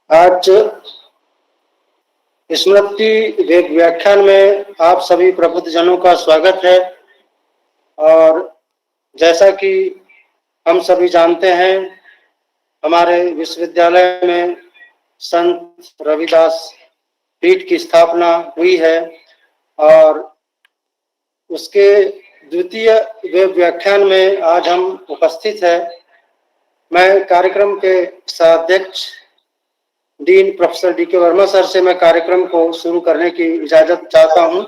आज स्मृति व्याख्यान में आप सभी प्रबुद्धजनों का स्वागत है। और जैसा कि हम सभी जानते हैं, हमारे विश्वविद्यालय में संत रविदास पीठ की स्थापना हुई है और उसके द्वितीय व्याख्यान में आज हम उपस्थित हैं। मैं कार्यक्रम के सहाध्यक्ष डीन प्रोफेसर डी के वर्मा सर से मैं कार्यक्रम को शुरू करने की इजाजत चाहता हूं।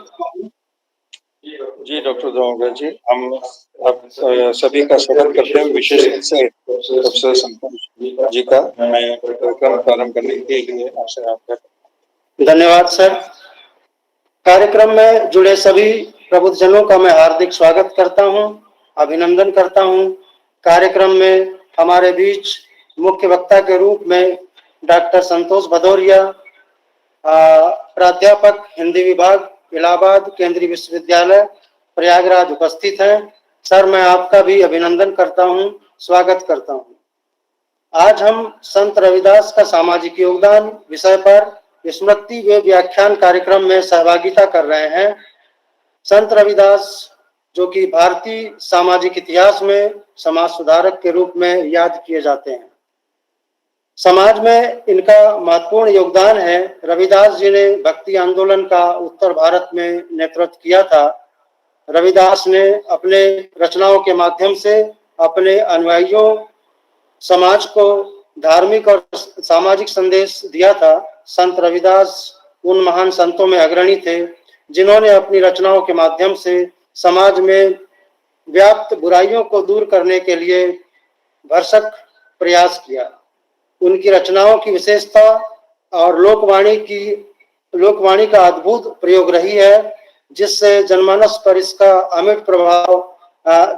जी डॉक्टर दामोदर जी, हम अब सभी का स्वागत करते हैं। विशेष रूप से प्रोफेसर संतोष जी का मैं कार्यक्रम प्रारंभ करने के लिए आपसे आग्रह करता हूं। धन्यवाद सर। कार्यक्रम में जुड़े सभी प्रबुद्धजनों का मैं हार्दिक स्वागत करता हूं, अभिनंदन करता हूं। कार्यक्रम में हमारे बीच मुख्य वक्ता के रूप में डॉक्टर संतोष भदौरिया, प्राध्यापक हिंदी विभाग, इलाहाबाद केंद्रीय विश्वविद्यालय प्रयागराज उपस्थित हैं। सर, मैं आपका भी अभिनंदन करता हूं, स्वागत करता हूं। आज हम संत रविदास का सामाजिक योगदान विषय पर स्मृति व व्याख्यान कार्यक्रम में सहभागिता कर रहे हैं। संत रविदास, जो कि भारतीय सामाजिक इतिहास में समाज सुधारक के रूप में याद किए जाते हैं। समाज में इनका महत्वपूर्ण योगदान है। रविदास जी ने भक्ति आंदोलन का उत्तर भारत में नेतृत्व किया था। रविदास ने अपने रचनाओं के माध्यम से अपने अनुयायियों, समाज को धार्मिक और सामाजिक संदेश दिया था। संत रविदास उन महान संतों में अग्रणी थे जिन्होंने अपनी रचनाओं के माध्यम से समाज में व्याप्त बुराइयों को दूर करने के लिए भरसक प्रयास किया। उनकी रचनाओं की विशेषता और लोकवाणी का अद्भुत प्रयोग रही है, जिससे जनमानस पर इसका अमिट प्रभाव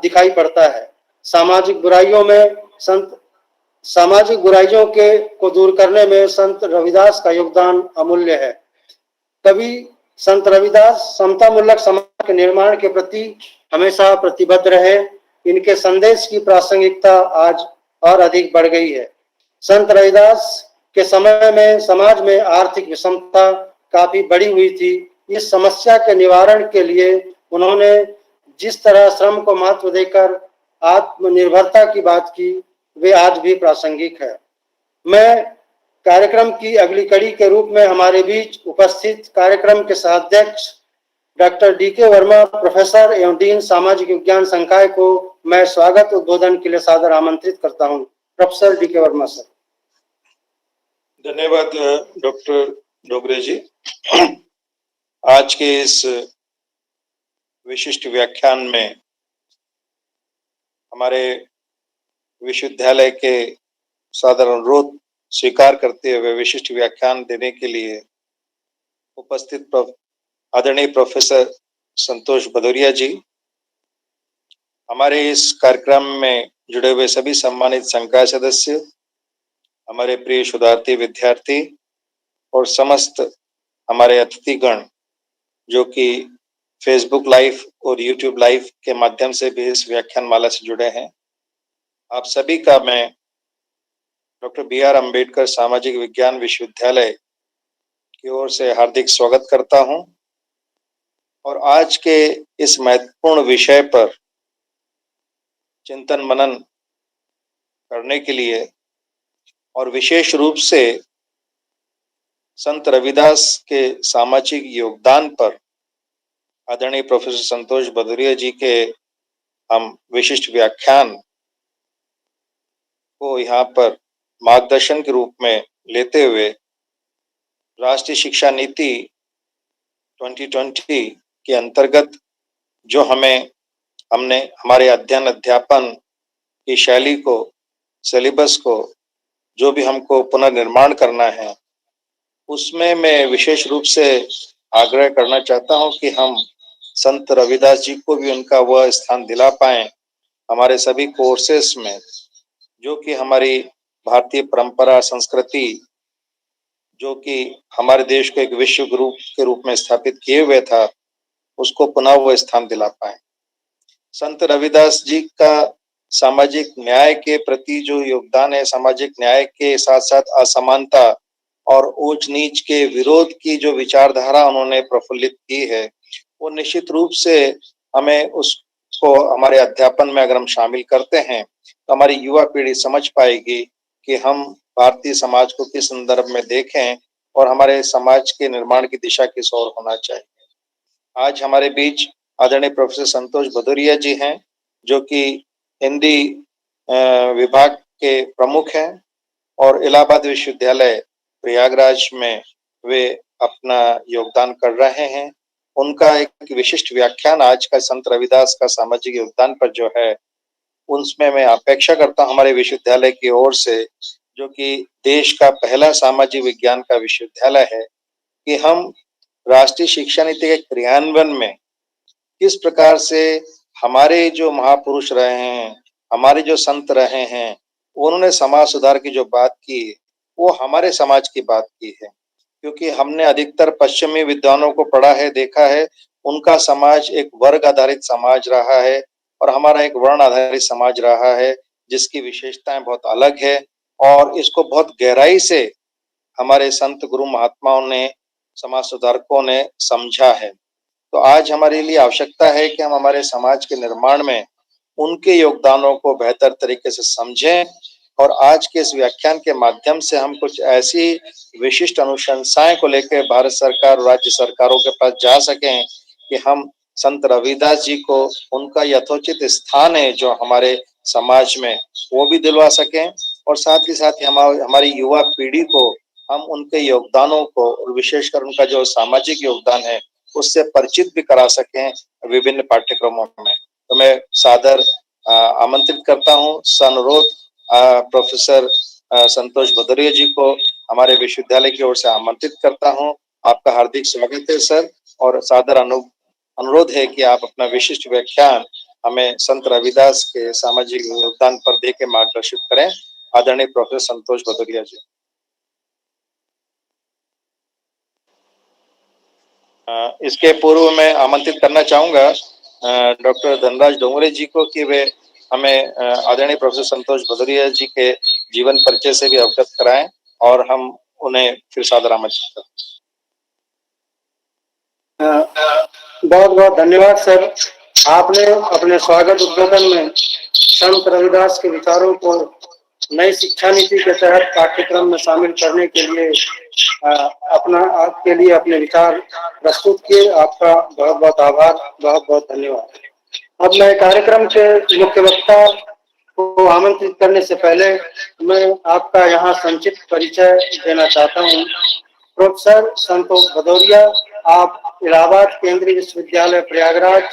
दिखाई पड़ता है। सामाजिक बुराइयों को दूर करने में संत रविदास का योगदान अमूल्य है। कवि संत रविदास समतामूलक समाज के निर्माण के प्रति हमेशा प्रतिबद्ध रहे। इनके संदेश की प्रासंगिकता आज और अधिक बढ़ गई है। संत रविदास के समय में समाज में आर्थिक विषमता काफी बढ़ी हुई थी। इस समस्या के निवारण के लिए उन्होंने जिस तरह श्रम को महत्व देकर आत्मनिर्भरता की बात की, वे आज भी प्रासंगिक है। मैं कार्यक्रम की अगली कड़ी के रूप में हमारे बीच उपस्थित कार्यक्रम के सहाध्यक्ष डॉक्टर डी के वर्मा, प्रोफेसर एवं डीन सामाजिक विज्ञान संकाय को मैं स्वागत उद्बोधन के लिए सादर आमंत्रित करता हूं। प्रोफेसर डी के वर्मा सर। धन्यवाद डॉक्टर डोगरे जी। आज के इस विशिष्ट व्याख्यान में हमारे विश्वविद्यालय के सादर अनुरोध स्वीकार करते हुए विशिष्ट व्याख्यान देने के लिए उपस्थित आदरणीय प्रोफेसर संतोष भदौरिया जी, हमारे इस कार्यक्रम में जुड़े हुए सभी सम्मानित संकाय सदस्य, हमारे प्रिय शोधार्थी विद्यार्थी और समस्त हमारे अतिथिगण जो कि फेसबुक लाइव और यूट्यूब लाइव के माध्यम से भी इस व्याख्यान माला से जुड़े हैं, आप सभी का मैं डॉक्टर बी.आर. अम्बेडकर सामाजिक विज्ञान विश्वविद्यालय की ओर से हार्दिक स्वागत करता हूं। और आज के इस महत्वपूर्ण विषय पर चिंतन मनन करने के लिए और विशेष रूप से संत रविदास के सामाजिक योगदान पर आदरणीय प्रोफेसर संतोष भदौरिया जी के हम विशिष्ट व्याख्यान को यहाँ पर मार्गदर्शन के रूप में लेते हुए राष्ट्रीय शिक्षा नीति 2020 के अंतर्गत जो हमने हमारे अध्ययन अध्यापन की शैली को, सिलेबस को जो भी हमको पुनर्निर्माण करना है, उसमें मैं विशेष रूप से आग्रह करना चाहता हूं कि हम संत रविदास जी को भी उनका वह स्थान दिला पाएं हमारे सभी कोर्सेस में, जो कि हमारी भारतीय परंपरा संस्कृति जो कि हमारे देश को एक विश्व गुरु के रूप में स्थापित किए हुए था, उसको पुनः वो स्थान दिला पाए। संत रविदास जी का सामाजिक न्याय के प्रति जो योगदान है, सामाजिक न्याय के साथ साथ असमानता और ऊंच नीच के विरोध की जो विचारधारा उन्होंने प्रफुल्लित की है, वो निश्चित रूप से हमें उसको हमारे अध्यापन में अगर हम शामिल करते हैं तो हमारी युवा पीढ़ी समझ पाएगी कि हम भारतीय समाज को किस संदर्भ में देखें और हमारे समाज के निर्माण की दिशा किस ओर होना चाहिए। आज हमारे बीच आदरणीय प्रोफेसर संतोष भदौरिया जी हैं, जो कि हिंदी विभाग के प्रमुख हैं और इलाहाबाद विश्वविद्यालय प्रयागराज में वे अपना योगदान कर रहे हैं। उनका एक विशिष्ट व्याख्यान आज का संत रविदास का सामाजिक योगदान पर जो है, उसमें मैं अपेक्षा करता हूँ हमारे विश्वविद्यालय की ओर से, जो कि देश का पहला सामाजिक विज्ञान का विश्वविद्यालय है, कि हम राष्ट्रीय शिक्षा नीति के क्रियान्वयन में किस प्रकार से हमारे जो महापुरुष रहे हैं, हमारे जो संत रहे हैं, उन्होंने समाज सुधार की जो बात की, वो हमारे समाज की बात की है। क्योंकि हमने अधिकतर पश्चिमी विद्वानों को पढ़ा है, देखा है, उनका समाज एक वर्ग आधारित समाज रहा है और हमारा एक वर्ण आधारित समाज रहा है, जिसकी विशेषताएं बहुत अलग है और इसको बहुत गहराई से हमारे संत गुरु महात्माओं ने, समाज सुधारकों ने समझा है। तो आज हमारे लिए आवश्यकता है कि हम हमारे समाज के निर्माण में उनके योगदानों को बेहतर तरीके से समझें और आज के इस व्याख्यान के माध्यम से हम कुछ ऐसी विशिष्ट अनुशंसाएं को लेकर भारत सरकार और राज्य सरकारों के पास जा सकें कि हम संत रविदास जी को उनका यथोचित स्थान है जो हमारे समाज में, वो भी दिलवा सकें और साथ ही साथ हमारी युवा पीढ़ी को हम उनके योगदानों को और विशेषकर उनका जो सामाजिक योगदान है उससे परिचित भी करा सकें विभिन्न पाठ्यक्रमों में। तो मैं सादर आमंत्रित करता हूं, सनुरोध प्रोफेसर संतोष भदौरिया जी को हमारे विश्वविद्यालय की ओर से आमंत्रित करता हूं। आपका हार्दिक स्वागत है सर, और सादर अनुरोध है कि आप अपना विशिष्ट व्याख्यान हमें संत रविदास के सामाजिक योगदान पर दे के मार्गदर्शित करें। आदरणीय प्रोफेसर संतोष भदौरिया जी। इसके पूर्व मैं आमंत्रित करना चाहूंगा डॉक्टर धनराज डोंगरे जी को कि वे हमें आदरणीय प्रोफेसर संतोष भदौरिया जी के जीवन परिचय से भी अवगत कराएं और हम उन्हें फिर सादर आमंत्रित करें। बहुत बहुत धन्यवाद सर। आपने अपने स्वागत उद्बोधन में संत रविदास के विचारों को नई शिक्षा नीति के तहत पाठ्यक्रम में शामिल करने के लिए आपके लिए अपने विचार प्रस्तुत किए। आपका बहुत बहुत आभार, बहुत बहुत धन्यवाद। अब मैं कार्यक्रम के मुख्य वक्ता को आमंत्रित करने से पहले मैं आपका यहाँ संक्षिप्त परिचय देना चाहता हूँ। प्रोफेसर संतोष भदौरिया, आप इलाहाबाद केंद्रीय विश्वविद्यालय प्रयागराज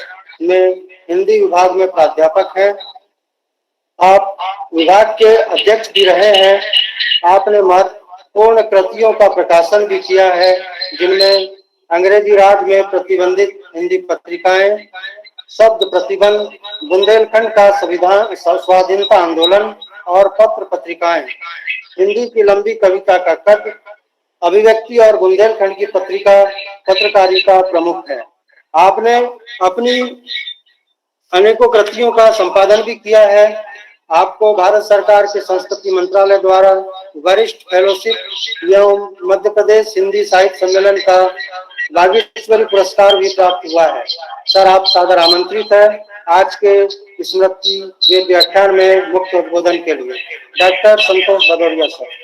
में हिंदी विभाग में प्राध्यापक हैं। आप विभाग के अध्यक्ष भी रहे हैं। आपने महत्वपूर्ण कृतियों का प्रकाशन भी किया है, जिनमें अंग्रेजी राज में प्रतिबंधित हिंदी पत्रिकाएं, शब्द प्रतिबंध, बुंदेलखंड का संविधान स्वाधीनता आंदोलन और पत्र पत्रिकाएं, हिंदी की लंबी कविता का कद, अभिव्यक्ति और बुंदेलखंड की पत्रकारिता प्रमुख है। आपने अपनी अनेकों कृतियों का संपादन भी किया है। आपको भारत सरकार के संस्कृति मंत्रालय द्वारा वरिष्ठ फेलोशिप एवं मध्य प्रदेश हिंदी साहित्य सम्मेलन का बागेश्वरी पुरस्कार भी प्राप्त हुआ है। सर, आप सादर आमंत्रित है आज के स्मृति व्याख्यान में मुख्य उद्बोधन के लिए। डॉक्टर संतोष भदौरिया सर।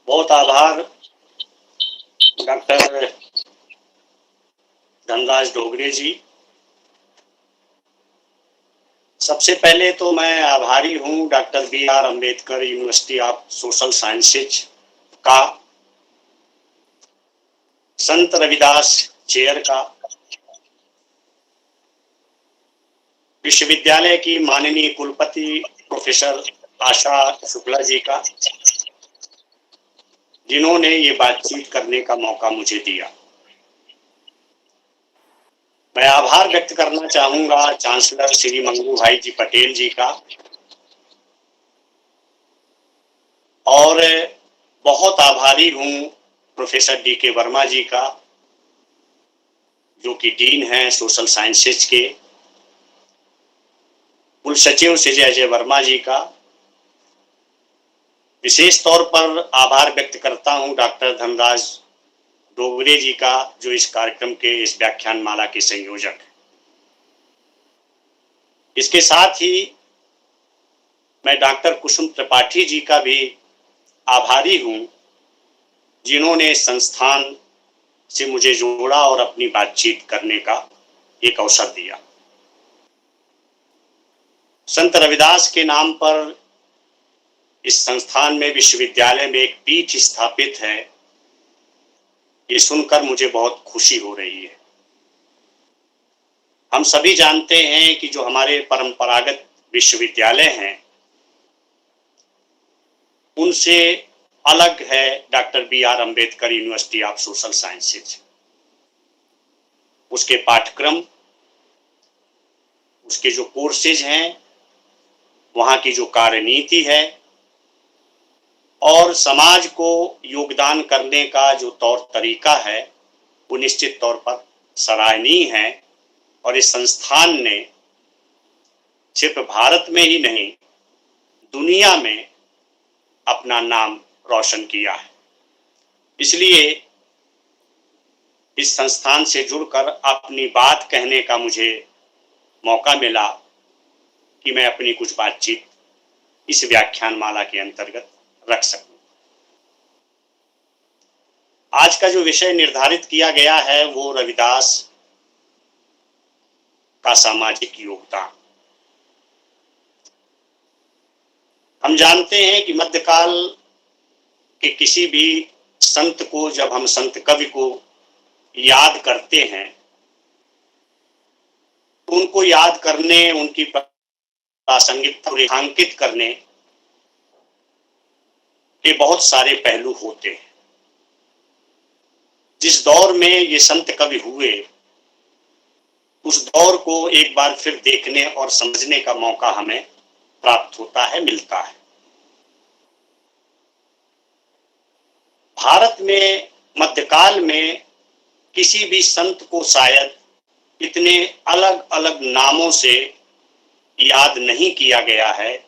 बहुत आभार डॉक्टर धनराज डोगरे जी। सबसे पहले तो मैं आभारी हूं doctor BR Ambedkar university of social sciences का, संत रविदास चेयर का, विश्वविद्यालय की माननीय कुलपति प्रोफेसर आशा शुक्ला जी का, जिन्होंने ये बातचीत करने का मौका मुझे दिया। मैं आभार व्यक्त करना चाहूंगा चांसलर श्री मंगू भाई जी पटेल जी का, और बहुत आभारी हूं प्रोफेसर DK वर्मा जी का, जो कि डीन हैं सोशल साइंसेज के, कुल सचिव श्री अजय वर्मा जी का। विशेष तौर पर आभार व्यक्त करता हूं डॉक्टर धनराज डोगरे जी का, जो इस कार्यक्रम के, इस व्याख्यान माला के संयोजक। इसके साथ ही मैं डॉक्टर कुसुम त्रिपाठी जी का भी आभारी हूं, जिन्होंने संस्थान से मुझे जोड़ा और अपनी बातचीत करने का एक अवसर दिया। संत रविदास के नाम पर इस संस्थान में, विश्वविद्यालय में एक पीठ स्थापित है, ये सुनकर मुझे बहुत खुशी हो रही है। हम सभी जानते हैं कि जो हमारे परंपरागत विश्वविद्यालय हैं, उनसे अलग है doctor B R. Ambedkar university of social sciences. उसके पाठ्यक्रम, उसके जो कोर्सेज हैं, वहाँ की जो कार्यनीति है और समाज को योगदान करने का जो तौर तरीका है, वो निश्चित तौर पर सराहनीय है। और इस संस्थान ने सिर्फ भारत में ही नहीं, दुनिया में अपना नाम रोशन किया है। इसलिए इस संस्थान से जुड़कर अपनी बात कहने का मुझे मौका मिला कि मैं अपनी कुछ बातचीत इस व्याख्यान माला के अंतर्गत रख सकूं। आज का जो विषय निर्धारित किया गया है वो रविदास का सामाजिक योगदान। हम जानते हैं कि मध्यकाल के किसी भी संत को, जब हम संत कवि को याद करते हैं, तो उनको याद करने, उनकी प्रासंगिकता को रेखांकित करने के बहुत सारे पहलू होते हैं। जिस दौर में ये संत कवि हुए, उस दौर को एक बार फिर देखने और समझने का मौका हमें प्राप्त होता है, मिलता है। भारत में मध्यकाल में किसी भी संत को शायद इतने अलग अलग नामों से याद नहीं किया गया है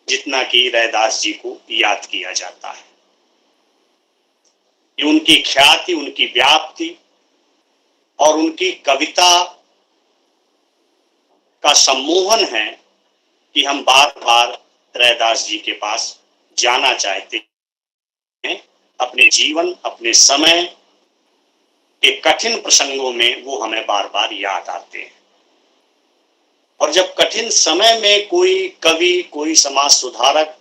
जितना कि रैदास जी को याद किया जाता है। ये उनकी ख्याति, उनकी व्याप्ति और उनकी कविता का सम्मोहन है कि हम बार बार रैदास जी के पास जाना चाहते हैं। अपने जीवन, अपने समय के कठिन प्रसंगों में वो हमें बार बार याद आते हैं। और जब कठिन समय में कोई कवि, कोई समाज सुधारक,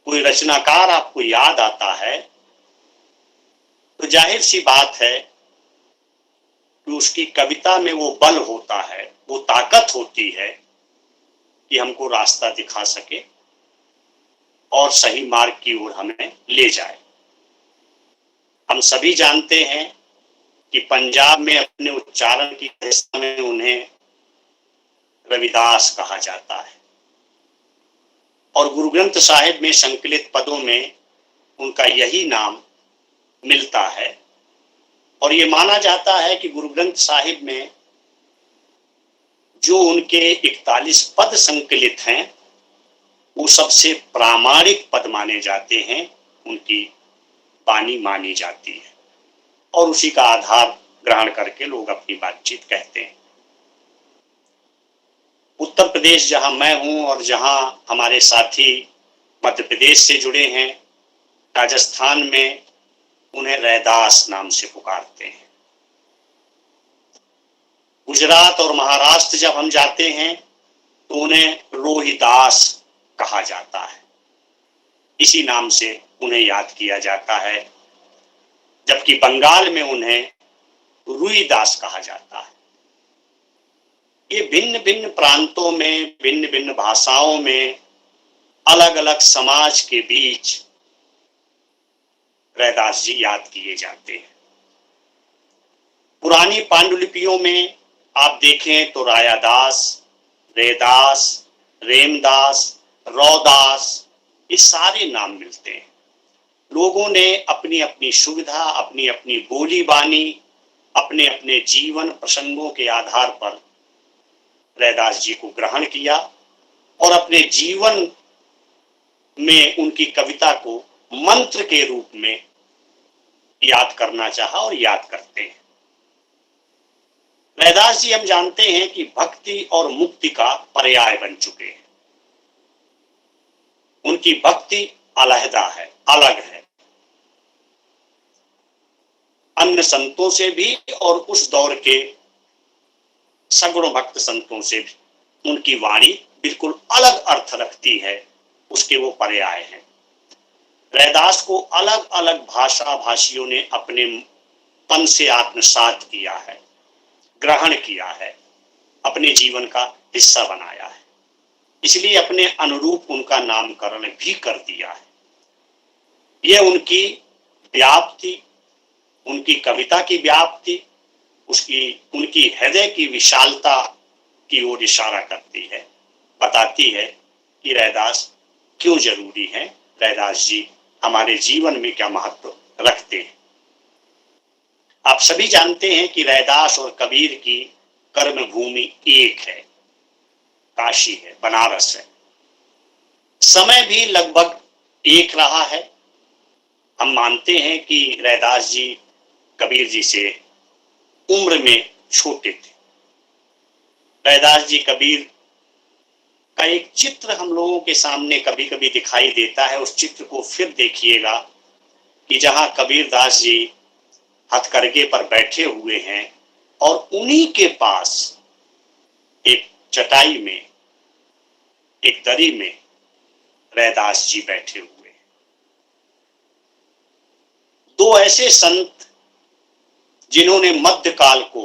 कोई रचनाकार आपको याद आता है, तो जाहिर सी बात है कि उसकी कविता में वो बल होता है, वो ताकत होती है कि हमको रास्ता दिखा सके और सही मार्ग की ओर हमें ले जाए। हम सभी जानते हैं कि पंजाब में अपने उच्चारण की दशा में उन्हें रविदास कहा जाता है और गुरु ग्रंथ साहिब में संकलित पदों में उनका यही नाम मिलता है। और ये माना जाता है कि गुरु ग्रंथ साहिब में जो उनके 41 पद संकलित हैं, वो सबसे प्रामाणिक पद माने जाते हैं, उनकी वाणी मानी जाती है और उसी का आधार ग्रहण करके लोग अपनी बातचीत कहते हैं। उत्तर प्रदेश जहां मैं हूं और जहां हमारे साथी मध्य प्रदेश से जुड़े हैं, राजस्थान में उन्हें रैदास नाम से पुकारते हैं। गुजरात और महाराष्ट्र जब हम जाते हैं तो उन्हें रोहिदास कहा जाता है, इसी नाम से उन्हें याद किया जाता है। जबकि बंगाल में उन्हें रुईदास कहा जाता है। ये भिन्न भिन्न प्रांतों में, भिन्न भिन्न भाषाओं में, अलग अलग समाज के बीच रैदास जी याद किए जाते हैं। पुरानी पांडुलिपियों में आप देखें तो रायादास, रैदास, रेमदास, रौदास, ये सारे नाम मिलते हैं। लोगों ने अपनी अपनी सुविधा, अपनी अपनी बोली बानी अपने अपने जीवन प्रसंगों के आधार पर रैदास जी को ग्रहण किया और अपने जीवन में उनकी कविता को मंत्र के रूप में याद करना चाहा और याद करते हैं। रैदास जी हम जानते हैं कि भक्ति और मुक्ति का पर्याय बन चुके हैं। उनकी भक्ति अलहदा है, अलग है अन्य संतों से भी और उस दौर के सगुण भक्त संतों से भी। उनकी वाणी बिल्कुल अलग अर्थ रखती है, उसके वो पर्याय हैं। रैदास को अलग अलग भाषा भाषियों ने अपने तन से आत्मसात किया है, ग्रहण किया है, अपने जीवन का हिस्सा बनाया है, इसलिए अपने अनुरूप उनका नामकरण भी कर दिया है। यह उनकी व्याप्ति, उनकी कविता की व्याप्ति, उनकी हृदय की विशालता की ओर इशारा करती है, बताती है कि रैदास क्यों जरूरी है, रैदास जी हमारे जीवन में क्या महत्व रखते हैं। आप सभी जानते हैं कि रैदास और कबीर की कर्म भूमि एक है, काशी है, बनारस है। समय भी लगभग एक रहा है। हम मानते हैं कि रैदास जी कबीर जी से उम्र में छोटे थे। रैदास जी कबीर का एक चित्र हम लोगों के सामने कभी कभी दिखाई देता है। उस चित्र को फिर देखिएगा कि जहां कबीरदास जी हथकरघे पर बैठे हुए हैं और उन्हीं के पास एक चटाई में, एक दरी में रैदास जी बैठे हुए हैं। दो ऐसे संत जिन्होंने मध्यकाल को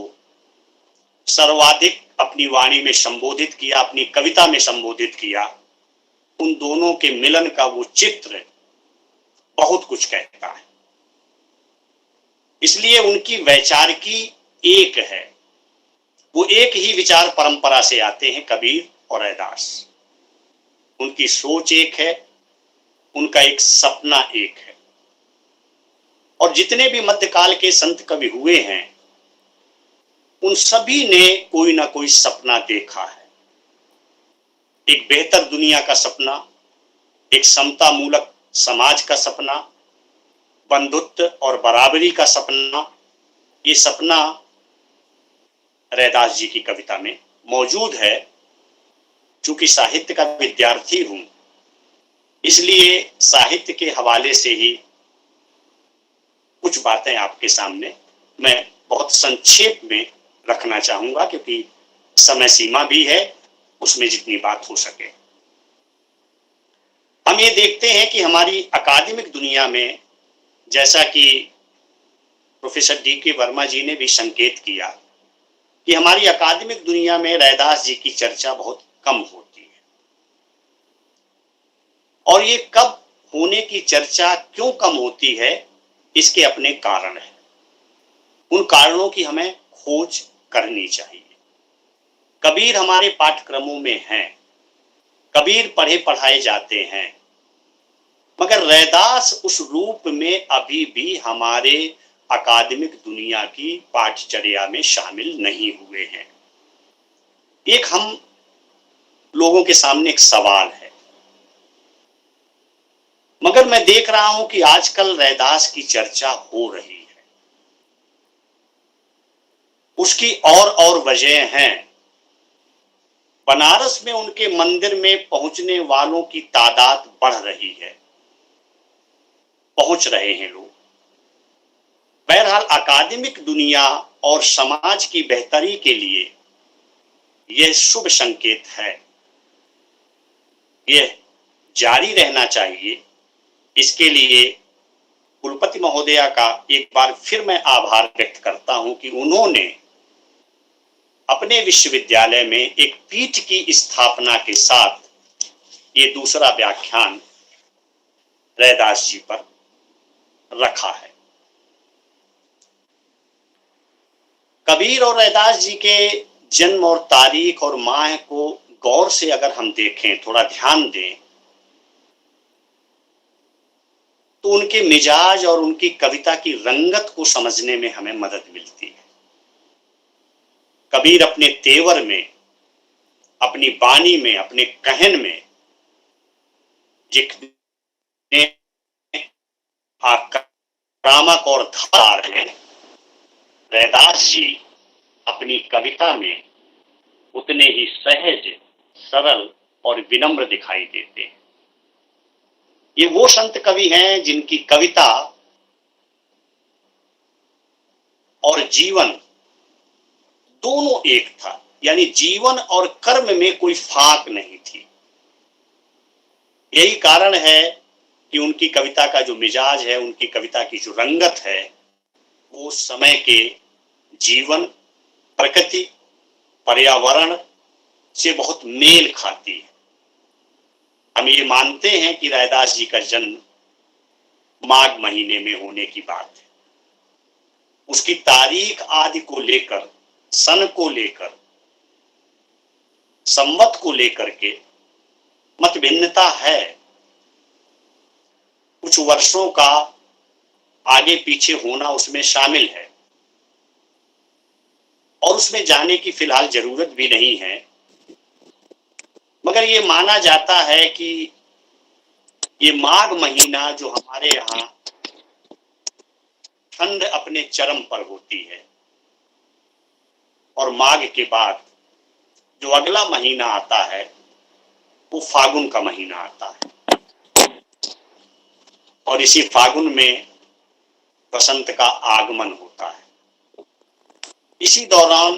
सर्वाधिक अपनी वाणी में संबोधित किया, अपनी कविता में संबोधित किया, उन दोनों के मिलन का वो चित्र बहुत कुछ कहता है। इसलिए उनकी वैचारिकी एक है, वो एक ही विचार परंपरा से आते हैं, कबीर और रैदास। उनकी सोच एक है, उनका एक सपना एक है। और जितने भी मध्यकाल के संत कवि हुए हैं, उन सभी ने कोई ना कोई सपना देखा है। एक बेहतर दुनिया का सपना, एक समता मूलक समाज का सपना, बंधुत्व और बराबरी का सपना। ये सपना रैदास जी की कविता में मौजूद है। चूंकि साहित्य का विद्यार्थी हूं, इसलिए साहित्य के हवाले से ही कुछ बातें आपके सामने मैं बहुत संक्षेप में रखना चाहूंगा, क्योंकि समय सीमा भी है, उसमें जितनी बात हो सके। हम ये देखते हैं कि हमारी अकादमिक दुनिया में, जैसा कि प्रोफेसर डी.के. वर्मा जी ने भी संकेत किया, कि हमारी अकादमिक दुनिया में रैदास जी की चर्चा बहुत कम होती है। और ये कब होने की चर्चा क्यों कम होती है, इसके अपने कारण हैं। उन कारणों की हमें खोज करनी चाहिए। कबीर हमारे पाठ्यक्रमों में हैं, कबीर पढ़े पढ़ाए जाते हैं, मगर रैदास उस रूप में अभी भी हमारे अकादमिक दुनिया की पाठ्यचर्या में शामिल नहीं हुए हैं। एक हम लोगों के सामने एक सवाल है। मगर मैं देख रहा हूं कि आजकल रैदास की चर्चा हो रही है। उसकी और वजह हैं। बनारस में उनके मंदिर में पहुंचने वालों की तादाद बढ़ रही है, पहुंच रहे हैं लोग। बहरहाल अकादमिक दुनिया और समाज की बेहतरी के लिए यह शुभ संकेत है, यह जारी रहना चाहिए। इसके लिए कुलपति महोदया का एक बार फिर मैं आभार व्यक्त करता हूं कि उन्होंने अपने विश्वविद्यालय में एक पीठ की स्थापना के साथ ये दूसरा व्याख्यान रैदास जी पर रखा है। कबीर और रैदास जी के जन्म और तारीख और माह को गौर से अगर हम देखें, थोड़ा ध्यान दें, तो उनके मिजाज और उनकी कविता की रंगत को समझने में हमें मदद मिलती है। कबीर अपने तेवर में, अपनी वाणी में, अपने कहन में जितने आक्रामक और धार हैं, रैदास जी अपनी कविता में उतने ही सहज, सरल और विनम्र दिखाई देते हैं। ये वो संत कवि हैं जिनकी कविता और जीवन दोनों एक था, यानी जीवन और कर्म में कोई फाक नहीं थी। यही कारण है कि उनकी कविता का जो मिजाज है, उनकी कविता की जो रंगत है, वो समय के जीवन, प्रकृति, पर्यावरण से बहुत मेल खाती है। हम ये मानते हैं कि रैदास जी का जन्म माघ महीने में होने की बात है। उसकी तारीख आदि को लेकर, सन को लेकर, संवत को लेकर के मत भिन्नता है। कुछ वर्षों का आगे पीछे होना उसमें शामिल है और उसमें जाने की फिलहाल जरूरत भी नहीं है, मगर ये माना जाता है कि ये माघ महीना जो हमारे यहाँ ठंड अपने चरम पर होती है और माघ के बाद जो अगला महीना आता है वो फागुन का महीना आता है और इसी फागुन में बसंत का आगमन होता है। इसी दौरान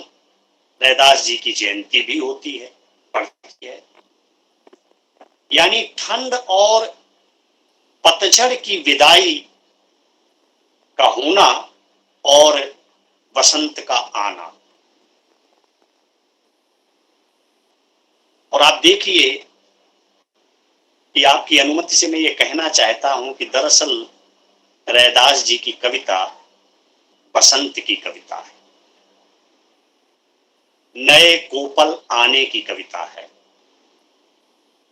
रैदास जी की जयंती भी होती है, पड़ती है। यानी ठंड और पतझड़ की विदाई का होना और बसंत का आना। और आप देखिए कि आपकी अनुमति से मैं ये कहना चाहता हूं कि दरअसल रैदास जी की कविता बसंत की कविता है, नए कोपल आने की कविता है,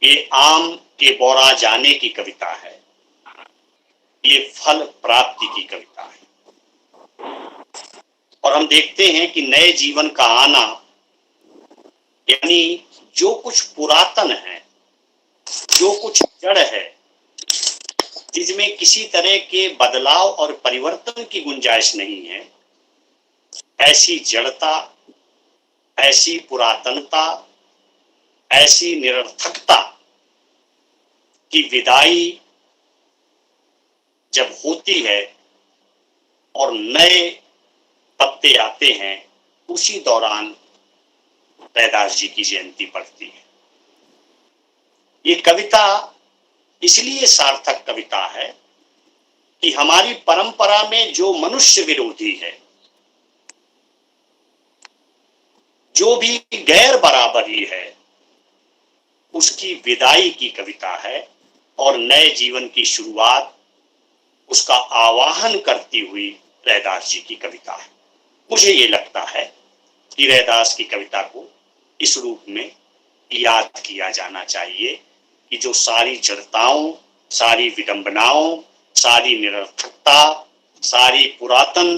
ये आम के बोरा जाने की कविता है, ये फल प्राप्ति की कविता है। और हम देखते हैं कि नए जीवन का आना, यानी जो कुछ पुरातन है, जो कुछ जड़ है, जिसमें किसी तरह के बदलाव और परिवर्तन की गुंजाइश नहीं है, ऐसी जड़ता, ऐसी पुरातनता, ऐसी निरर्थकता की विदाई जब होती है और नए पत्ते आते हैं, उसी दौरान रैदास जी की जयंती पड़ती है। ये कविता इसलिए सार्थक कविता है कि हमारी परंपरा में जो मनुष्य विरोधी है, जो भी गैर बराबरी है, उसकी विदाई की कविता है और नए जीवन की शुरुआत, उसका आवाहन करती हुई रैदास जी की कविता है। मुझे ये लगता है कि रैदास की कविता को इस रूप में याद किया जाना चाहिए कि जो सारी जड़ताओं, सारी विडंबनाओं, सारी निरर्थकता, सारी पुरातन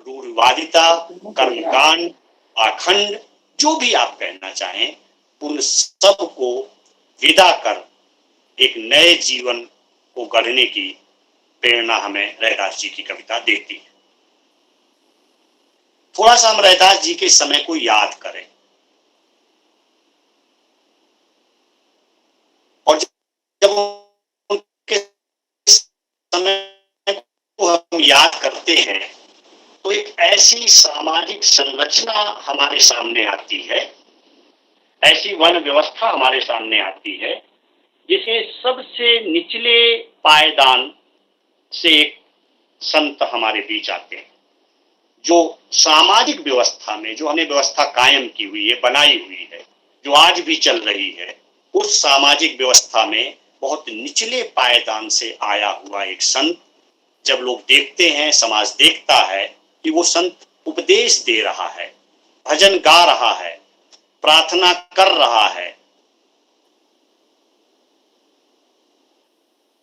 रूढ़िवादिता, कर्मकांड, आखंड, जो भी आप कहना चाहें, उन सब को विदा कर एक नए जीवन को गढ़ने की प्रेरणा हमें रैदास जी की कविता देती है। थोड़ा सा हम रैदास जी के समय को याद करें और जब उनके समय को हम याद करते हैं तो एक ऐसी सामाजिक संरचना हमारे सामने आती है, ऐसी वन व्यवस्था हमारे सामने आती है, जिसे सबसे निचले पायदान से एक संत हमारे बीच आते हैं। जो सामाजिक व्यवस्था में जो हमने व्यवस्था कायम की हुई है, बनाई हुई है, जो आज भी चल रही है, उस सामाजिक व्यवस्था में बहुत निचले पायदान से आया हुआ एक संत, जब लोग देखते हैं, समाज देखता है कि वो संत उपदेश दे रहा है, भजन गा रहा है, प्रार्थना कर रहा है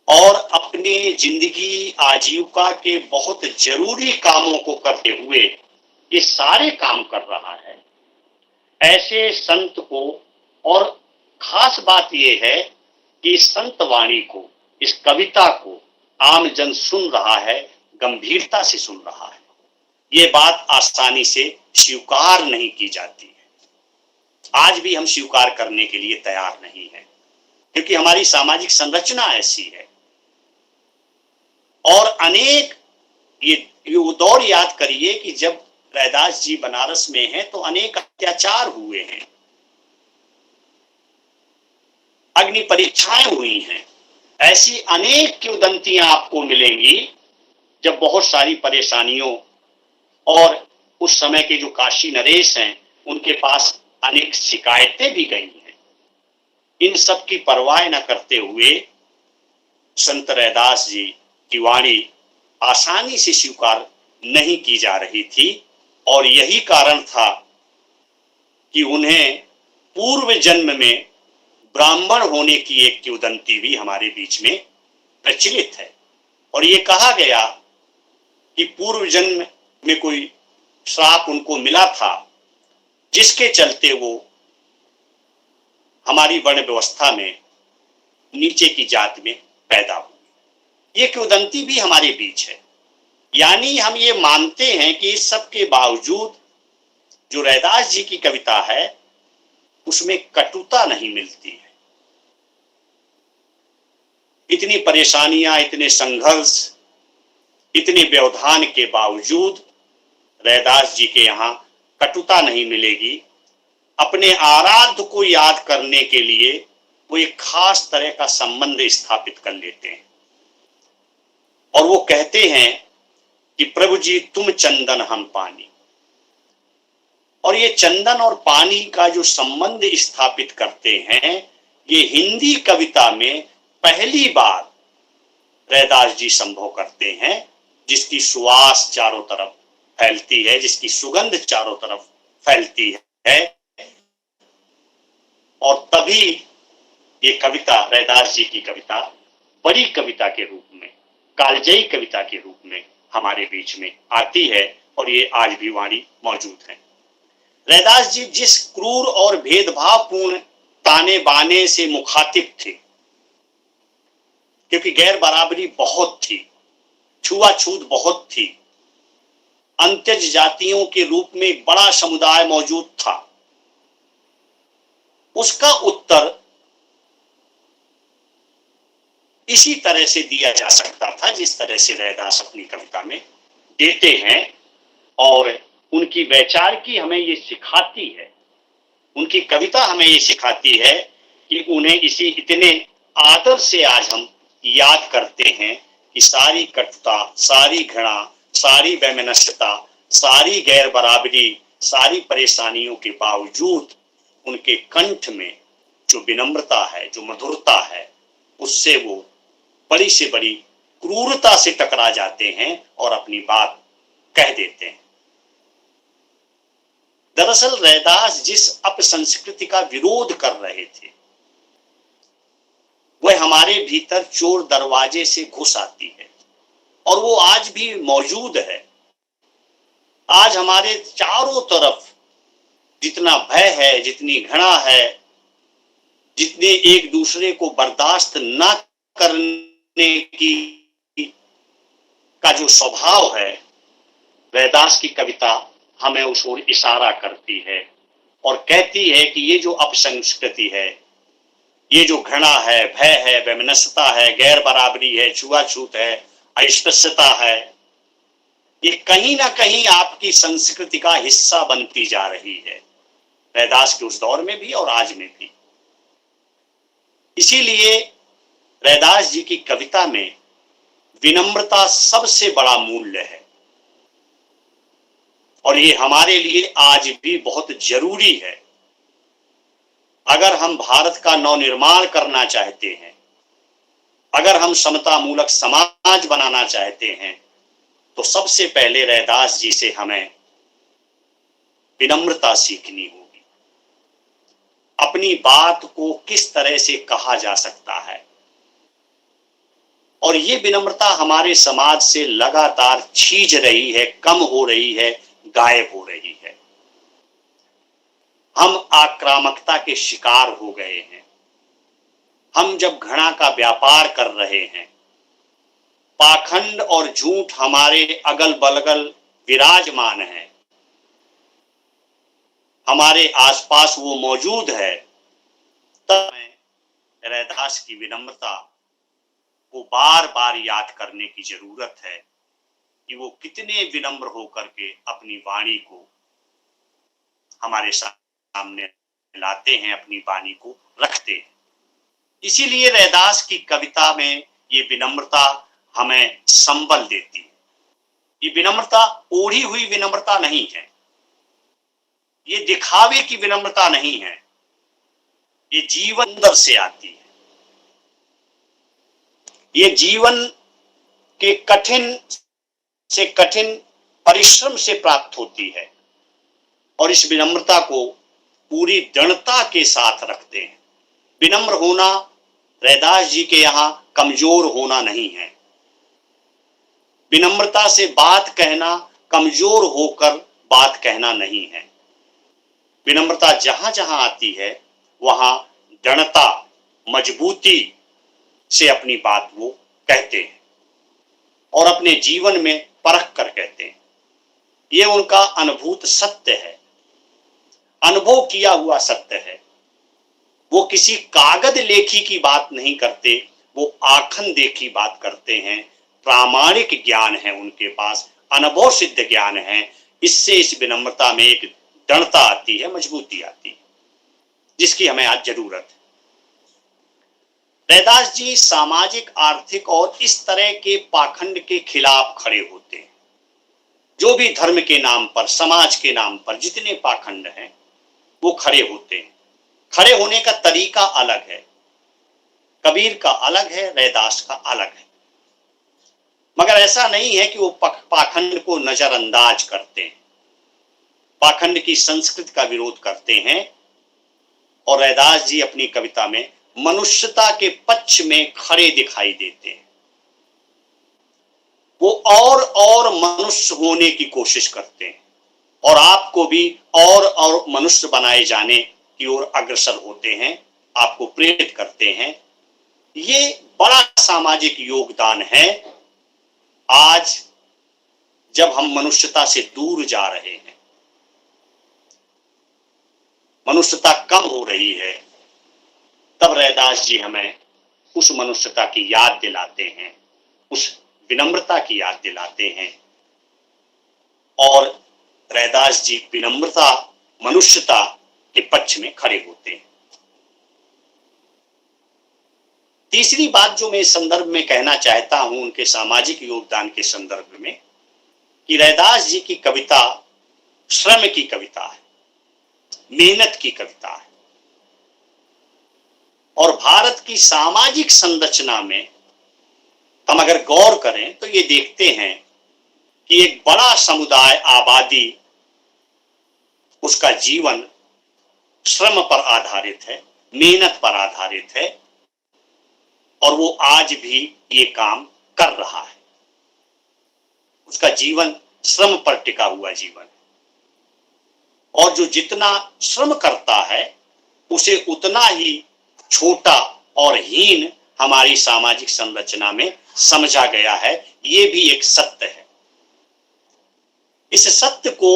और अपनी जिंदगी आजीविका के बहुत जरूरी कामों को करते हुए ये सारे काम कर रहा है, ऐसे संत को, और खास बात यह है कि इस संत वाणी को, इस कविता को आम जन सुन रहा है, गंभीरता से सुन रहा है। ये बात आसानी से स्वीकार नहीं की जाती है। आज भी हम स्वीकार करने के लिए तैयार नहीं है, क्योंकि हमारी सामाजिक संरचना ऐसी है। और अनेक ये दौर याद करिए कि जब रैदास जी बनारस में हैं तो अनेक अत्याचार हुए हैं, अग्नि परीक्षाएं हुई हैं। ऐसी अनेक किंवदंतियां आपको मिलेंगी जब बहुत सारी परेशानियों, और उस समय के जो काशी नरेश हैं उनके पास अनेक शिकायतें भी गई हैं। इन सब की परवाह न करते हुए संत रैदास जी की वाणी आसानी से स्वीकार नहीं की जा रही थी, और यही कारण था कि उन्हें पूर्व जन्म में ब्राह्मण होने की एक किंवदंती भी हमारे बीच में प्रचलित है। और ये कहा गया कि पूर्व जन्म में कोई श्राप उनको मिला था, जिसके चलते वो हमारी वर्ण व्यवस्था में नीचे की जात में पैदा हुई। ये किंवदंती भी हमारे बीच है। यानी हम ये मानते हैं कि इस सब के बावजूद जो रैदास जी की कविता है उसमें कटुता नहीं मिलती है। इतनी परेशानियां, इतने संघर्ष, इतने व्यवधान के बावजूद रैदास जी के यहाँ कटुता नहीं मिलेगी। अपने आराध्य को याद करने के लिए वो एक खास तरह का संबंध स्थापित कर लेते हैं, और वो कहते हैं कि प्रभु जी तुम चंदन हम पानी। और ये चंदन और पानी का जो संबंध स्थापित करते हैं, ये हिंदी कविता में पहली बार रैदास जी संभव करते हैं, जिसकी सुवास चारों तरफ फैलती है, जिसकी सुगंध चारों तरफ फैलती है। और तभी ये कविता, रैदास जी की कविता, बड़ी कविता के रूप में, कालजयी कविता के रूप में हमारे बीच में आती है, और ये आज भी वाणी मौजूद है। रैदास जी जिस क्रूर और भेदभावपूर्ण ताने बाने से मुखातिब थे, क्योंकि गैर बराबरी बहुत थी, छुआछूत बहुत थी, अंत्यज जातियों के रूप में एक बड़ा समुदाय मौजूद था, उसका उत्तर इसी तरह से दिया जा सकता था जिस तरह से रैदास अपनी कविता में देते हैं। और उनकी वैचारिकी हमें ये सिखाती है, उनकी कविता हमें ये सिखाती है कि उन्हें इसी इतने आदर से आज हम याद करते हैं कि सारी कटुता, सारी घृणा, सारी वैमनस्यता, सारी गैर बराबरी, सारी परेशानियों के बावजूद उनके कंठ में जो विनम्रता है, जो मधुरता है, उससे वो बड़ी से बड़ी क्रूरता से टकरा जाते हैं और अपनी बात कह देते हैं। दरअसल रैदास जिस अपसंस्कृति का विरोध कर रहे थे, वह हमारे भीतर चोर दरवाजे से घुस आती है, और वो आज भी मौजूद है। आज हमारे चारों तरफ जितना भय है, जितनी घृणा है, जितने एक दूसरे को बर्दाश्त ना करने की का जो स्वभाव है, रैदास की कविता हमें उस ओर इशारा करती है और कहती है कि ये जो अपसंस्कृति है, ये जो घृणा है, भय है, वैमनस्यता है, गैर बराबरी है, छुआछूत है, अस्पृश्यता है, ये कहीं ना कहीं आपकी संस्कृति का हिस्सा बनती जा रही है, रैदास के उस दौर में भी और आज में भी। इसीलिए रैदास जी की कविता में विनम्रता सबसे बड़ा मूल्य है, और ये हमारे लिए आज भी बहुत जरूरी है। अगर हम भारत का नवनिर्माण करना चाहते हैं, अगर हम समता मूलक समाज बनाना चाहते हैं, तो सबसे पहले रैदास जी से हमें विनम्रता सीखनी होगी। अपनी बात को किस तरह से कहा जा सकता है, और ये विनम्रता हमारे समाज से लगातार छीज रही है, कम हो रही है, गायब हो रही है। हम आक्रामकता के शिकार हो गए हैं। हम जब घृणा का व्यापार कर रहे हैं, पाखंड और झूठ हमारे अगल बगल विराजमान है, हमारे आसपास वो मौजूद है, तब हमें रैदास की विनम्रता को बार बार याद करने की जरूरत है कि वो कितने विनम्र होकर के अपनी वाणी को हमारे सामने लाते हैं, अपनी वाणी को रखते हैं। इसीलिए रैदास की कविता में ये विनम्रता हमें संबल देती है। ये विनम्रता ओढ़ी हुई विनम्रता नहीं है, ये दिखावे की विनम्रता नहीं है, ये जीवन अंदर से आती है। ये जीवन के कठिन से कठिन परिश्रम से प्राप्त होती है और इस विनम्रता को पूरी दृढ़ता के साथ रखते हैं। विनम्र होना रैदास जी के यहाँ कमजोर होना नहीं है। विनम्रता से बात कहना कमजोर होकर बात कहना नहीं है। विनम्रता जहां जहां आती है वहां दृढ़ता, मजबूती से अपनी बात वो कहते हैं और अपने जीवन में परख कर कहते हैं। ये उनका अनुभूत सत्य है, अनुभव किया हुआ सत्य है। वो किसी कागज लेखी की बात नहीं करते, वो आखन देखी बात करते हैं। प्रामाणिक ज्ञान है उनके पास, अनुभव सिद्ध ज्ञान है। इससे इस विनम्रता में एक दृढ़ता आती है, मजबूती आती है, जिसकी हमें आज जरूरत है। रैदास जी सामाजिक, आर्थिक और इस तरह के पाखंड के खिलाफ खड़े होते हैं। जो भी धर्म के नाम पर, समाज के नाम पर जितने पाखंड हैं वो खड़े होते हैं। खड़े होने का तरीका अलग है, कबीर का अलग है, रैदास का अलग है। मगर ऐसा नहीं है कि वो पाखंड को नजरअंदाज करते हैं, पाखंड की संस्कृति का विरोध करते हैं। और रैदास जी अपनी कविता में मनुष्यता के पक्ष में खड़े दिखाई देते हैं। वो और मनुष्य होने की कोशिश करते हैं और आपको भी और मनुष्य बनाए जाने की ओर अग्रसर होते हैं, आपको प्रेरित करते हैं। ये बड़ा सामाजिक योगदान है आज जब हम मनुष्यता से दूर जा रहे हैं, मनुष्यता कम हो रही है। तब रैदास जी हमें उस मनुष्यता की याद दिलाते हैं, उस विनम्रता की याद दिलाते हैं। और रैदास जी विनम्रता, मनुष्यता के पक्ष में खड़े होते हैं। तीसरी बात जो मैं इस संदर्भ में कहना चाहता हूं उनके सामाजिक योगदान के संदर्भ में, कि रैदास जी की कविता श्रम की कविता है, मेहनत की कविता है। और भारत की सामाजिक संरचना में हम अगर गौर करें तो ये देखते हैं कि एक बड़ा समुदाय, आबादी, उसका जीवन श्रम पर आधारित है, मेहनत पर आधारित है और वो आज भी ये काम कर रहा है। उसका जीवन श्रम पर टिका हुआ जीवन है और जो जितना श्रम करता है उसे उतना ही छोटा और हीन हमारी सामाजिक संरचना में समझा गया है। ये भी एक सत्य है। इस सत्य को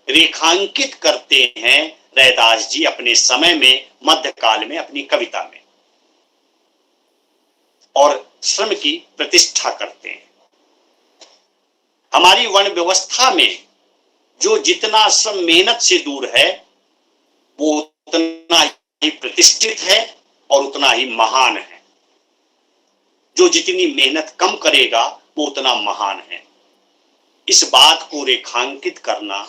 रेखांकित करते हैं रैदास जी अपने समय में, मध्यकाल में, अपनी कविता में, और श्रम की प्रतिष्ठा करते हैं। हमारी वर्ण व्यवस्था में जो जितना श्रम मेहनत से दूर है वो उतना ही प्रतिष्ठित है और उतना ही महान है। जो जितनी मेहनत कम करेगा वो उतना महान है। इस बात को रेखांकित करना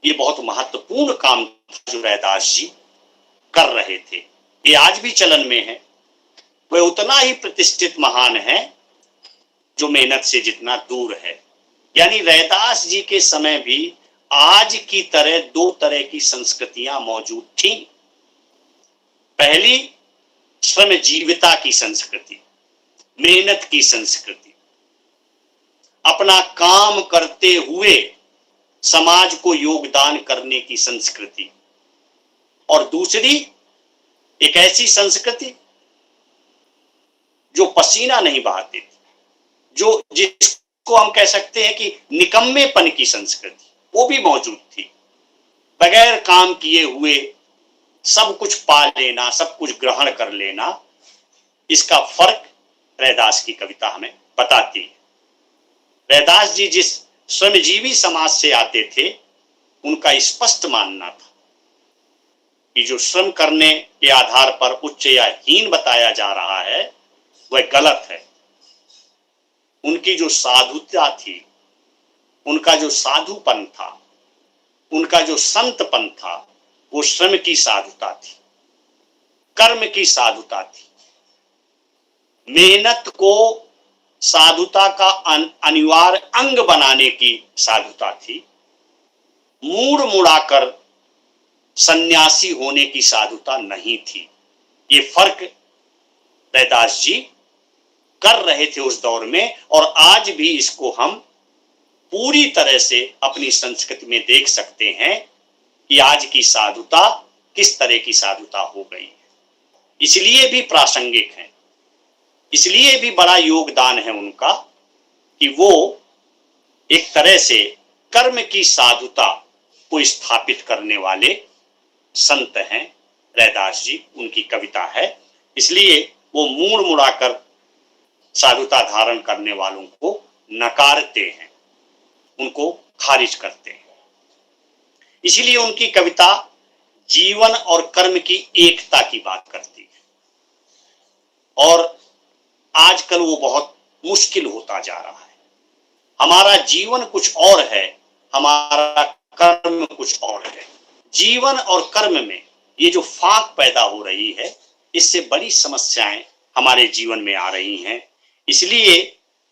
ये बहुत महत्वपूर्ण काम था जो रैदास जी कर रहे थे। ये आज भी चलन में है। वह उतना ही प्रतिष्ठित महान है जो मेहनत से जितना दूर है। यानी रैदास जी के समय भी आज की तरह दो तरह की संस्कृतियां मौजूद थी। पहली श्रम जीविता की संस्कृति, मेहनत की संस्कृति, अपना काम करते हुए समाज को योगदान करने की संस्कृति, और दूसरी एक ऐसी संस्कृति जो पसीना नहीं बहाती थी, जो जिसको हम कह सकते हैं कि निकम्मेपन की संस्कृति, वो भी मौजूद थी। बगैर काम किए हुए सब कुछ पा लेना, सब कुछ ग्रहण कर लेना, इसका फर्क रैदास की कविता हमें बताती है। रैदास जी जिस श्रमजीवी समाज से आते थे, उनका स्पष्ट मानना था कि जो श्रम करने के आधार पर उच्च या हीन बताया जा रहा है वह गलत है। उनकी जो साधुता थी, उनका जो साधुपन था, उनका जो संतपन था, वो श्रम की साधुता थी, कर्म की साधुता थी। मेहनत को साधुता का अनिवार्य अंग बनाने की साधुता थी। मूड मुड़ाकर सन्यासी होने की साधुता नहीं थी। ये फर्क रैदास जी कर रहे थे उस दौर में, और आज भी इसको हम पूरी तरह से अपनी संस्कृति में देख सकते हैं कि आज की साधुता किस तरह की साधुता हो गई है। इसलिए भी प्रासंगिक है, इसलिए भी बड़ा योगदान है उनका कि वो एक तरह से कर्म की साधुता को स्थापित करने वाले संत हैं। रैदास जी, उनकी कविता है, इसलिए वो मूड मुड़ाकर साधुता धारण करने वालों को नकारते हैं, उनको खारिज करते हैं। इसलिए उनकी कविता जीवन और कर्म की एकता की बात करती है, और आजकल वो बहुत मुश्किल होता जा रहा है। हमारा जीवन कुछ और है, हमारा कर्म कुछ और है। जीवन और कर्म में ये जो फाक पैदा हो रही है, इससे बड़ी समस्याएं हमारे जीवन में आ रही हैं। इसलिए